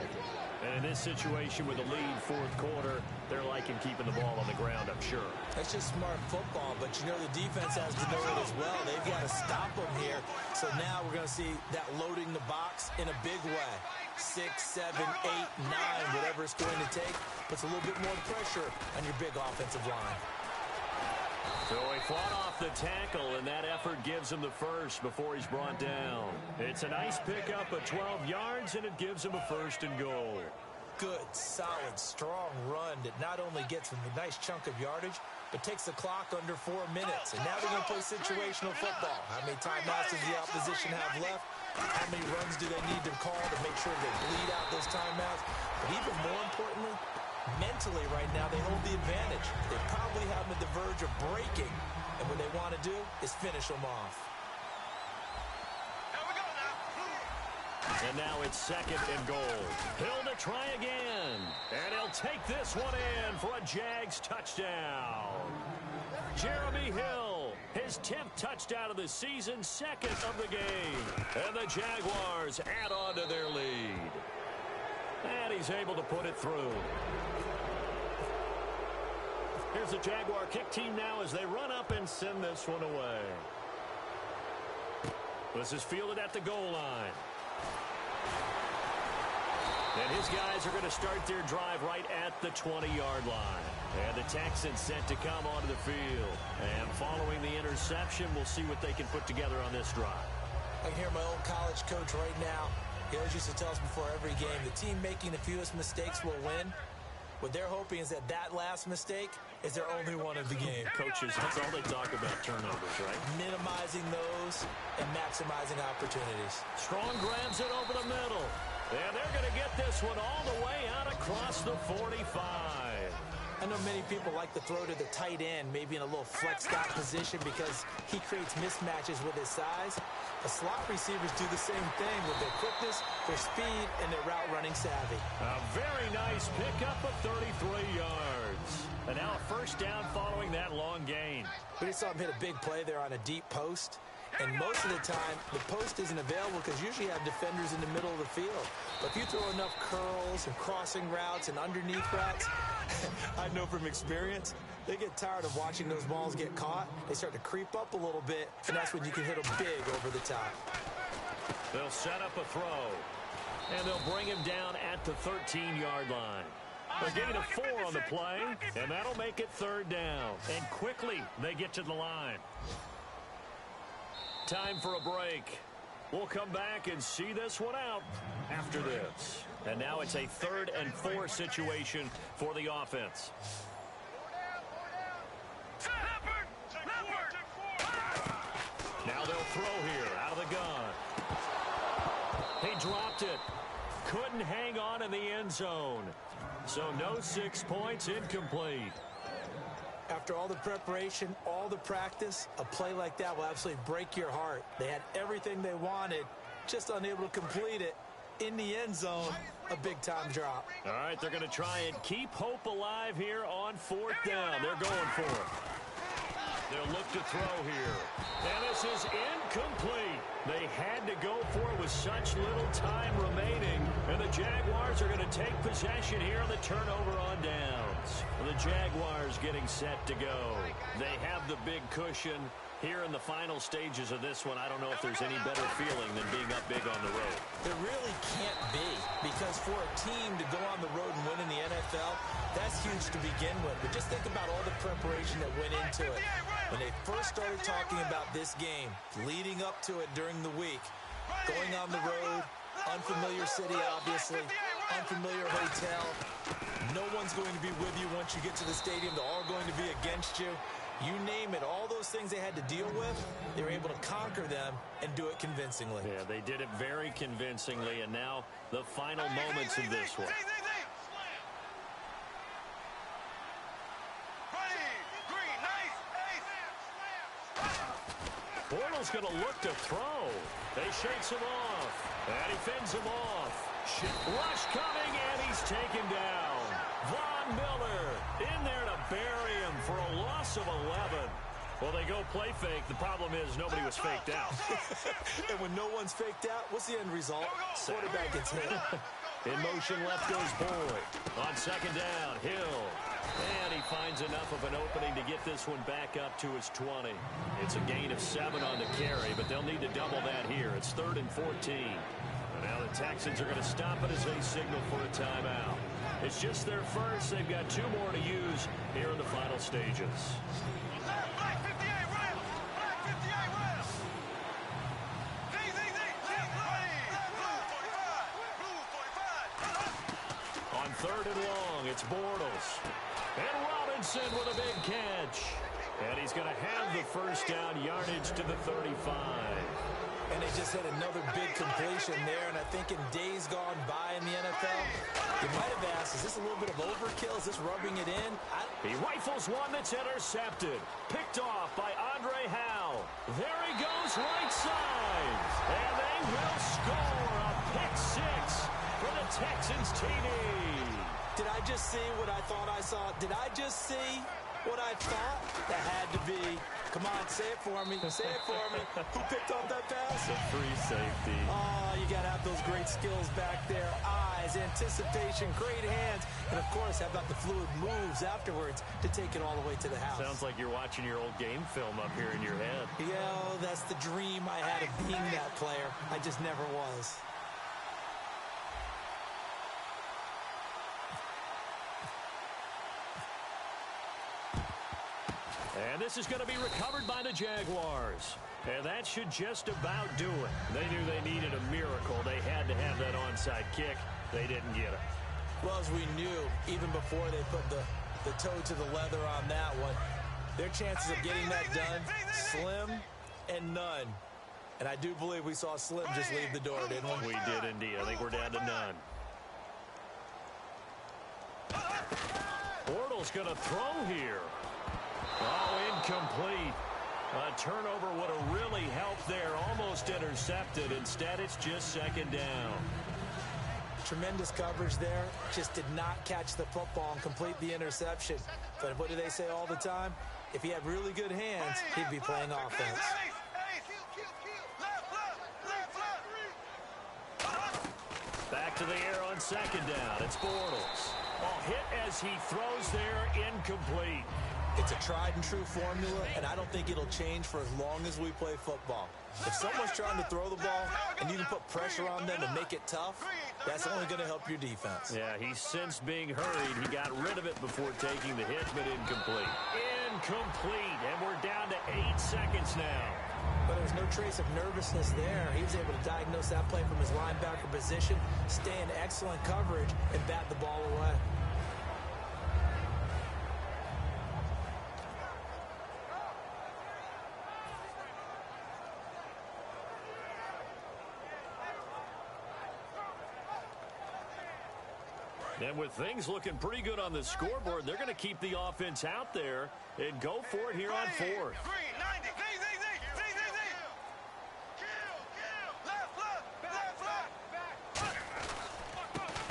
And in this situation with the lead fourth quarter, they're liking keeping the ball on the ground, I'm sure. That's just smart football, but you know the defense has to know it as well. They've got to stop them here. So now we're going to see that loading the box in a big way. 6, 7, 8, 9, whatever it's going to take, puts a little bit more pressure on your big offensive line. So he fought off the tackle, and that effort gives him the first before he's brought down. It's a nice pickup of 12 yards, and it gives him a first and goal. Good, solid, strong run that not only gets him a nice chunk of yardage, but takes the clock under 4 minutes. And now they're going to play situational football. How many timeouts does the opposition have left? How many runs do they need to call to make sure they bleed out those timeouts? But even more importantly, mentally right now, they hold the advantage. They probably have them at the verge of breaking, and what they want to do is finish them off. And now it's second and goal. Hill to try again. And he'll take this one in for a Jags touchdown. Jeremy Hill, his 10th touchdown of the season, second of the game. And the Jaguars add on to their lead. And he's able to put it through. Here's the Jaguar kick team now as they run up and send this one away. This is fielded at the goal line. And his guys are going to start their drive right at the 20-yard line. And the Texans set to come onto the field. And following the interception, we'll see what they can put together on this drive. I can hear my old college coach right now. He always used to tell us before every game, the team making the fewest mistakes will win. What they're hoping is that that last mistake is their only one of the game. Coaches, that's all they talk about, turnovers, right? Minimizing those and maximizing opportunities. Strong grabs it over the middle. And they're going to get this one all the way out across the 45. I know many people like to throw to the tight end, maybe in a little flexed out position because he creates mismatches with his size. The slot receivers do the same thing with their quickness, their speed, and their route running savvy. A very nice pickup of 33 yards. And now a first down following that long gain. We just saw him hit a big play there on a deep post. And most of the time, the post isn't available because usually you have defenders in the middle of the field. But if you throw enough curls and crossing routes and underneath routes, I know from experience, they get tired of watching those balls get caught. They start to creep up a little bit, and that's when you can hit them big over the top. They'll set up a throw, and they'll bring him down at the 13-yard line. A gain of 4 on the play, and that'll make it third down. And quickly, they get to the line. Time for a break. We'll come back and see this one out after this. And now it's a 3rd and 4 situation for the offense. Now they'll throw here out of the gun. He dropped it. Couldn't hang on in the end zone. So no 6 points, incomplete. After all the preparation, all the practice, a play like that will absolutely break your heart. They had everything they wanted, just unable to complete it. In the end zone, a big-time drop. All right, they're going to try and keep hope alive here on 4th down. They're going for it. They'll look to throw here. And this is incomplete. They had to go for it with such little time remaining. And the Jaguars are going to take possession here on the turnover on downs. The Jaguars getting set to go. They have the big cushion. Here in the final stages of this one, I don't know if there's any better feeling than being up big on the road. There really can't be, because for a team to go on the road and win in the NFL, that's huge to begin with. But just think about all the preparation that went into it. When they first started talking about this game, leading up to it during the week, going on the road, unfamiliar city, obviously, unfamiliar hotel. No one's going to be with you once you get to the stadium. They're all going to be against you. You name it, all those things they had to deal with, they were able to conquer them and do it convincingly. Yeah, they did it very convincingly, and now the final moments of this one. Bortles going to look to throw. They shakes him off, and he fends him off. Rush coming, and he's taken down. Von Miller in there to bury him for a loss of 11. Well, they go play fake. The problem is nobody was faked out. And when no one's faked out, what's the end result? Quarterback gets hit. In motion, left goes Boyd. On second down, Hill. And he finds enough of an opening to get this one back up to his 20. It's a gain of 7 on the carry, but they'll need to double that here. It's 3rd and 14. And now the Texans are going to stop it as they signal for a timeout. It's just their first. They've got 2 more to use here in the final stages. Black 58 round. Black 58 round. Blue 45. On 3rd and long, it's Bortles. And Robinson with a big catch. And he's going to have the first down yardage to the 35. And they just had another big completion there. And I think in days gone by in the NFL, you might have asked, is this a little bit of overkill? Is this rubbing it in? He rifles one that's intercepted. Picked off by Andre Howe. There he goes right side. And they will score a pick 6 for the Texans TD. Did I just see what I thought I saw? Did I just see what I thought? That had to be. Come on, say it for me. Say it for me. Who picked off that pass? A free safety. Oh, you got to have those great skills back there. Eyes, anticipation, great hands. And, of course, how about the fluid moves afterwards to take it all the way to the house? Sounds like you're watching your old game film up here in your head. Yeah, that's the dream I had of being that player. I just never was. And this is going to be recovered by the Jaguars. And that should just about do it. They knew they needed a miracle. They had to have that onside kick. They didn't get it. Well, as we knew, even before they put the toe to the leather on that one, their chances of getting that done, slim and none. And I do believe we saw Slim just leave the door, didn't we? We did indeed. I think we're down to none. Bortles going to throw here. Oh, incomplete. A turnover would have really helped there. Almost intercepted. Instead, it's just second down. Tremendous coverage there. Just did not catch the football and complete the interception. But what do they say all the time? If he had really good hands, he'd be playing offense. Back to the air on second down. It's Bortles. Oh, hit as he throws there, incomplete. It's a tried-and-true formula, and I don't think it'll change for as long as we play football. If someone's trying to throw the ball and you can put pressure on them and make it tough, that's only going to help your defense. Yeah, he sensed being hurried. He got rid of it before taking the hit, but incomplete. Incomplete, and we're down to 8 seconds now. But there's no trace of nervousness there. He was able to diagnose that play from his linebacker position, stay in excellent coverage, and bat the ball away. And with things looking pretty good on the scoreboard, they're going to keep the offense out there and go for it here on 4th.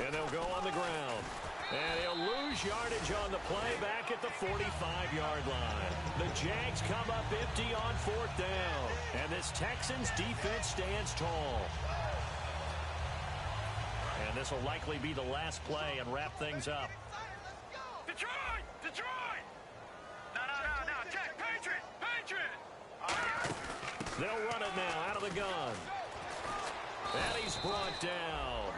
And they'll go on the ground. And he'll lose yardage on the play back at the 45-yard line. The Jags come up empty on 4th down. And this Texans defense stands tall. And this will likely be the last play and wrap things up. Detroit! Detroit! No. Jack, Patriot! They'll run it now out of the gun. And he's brought down.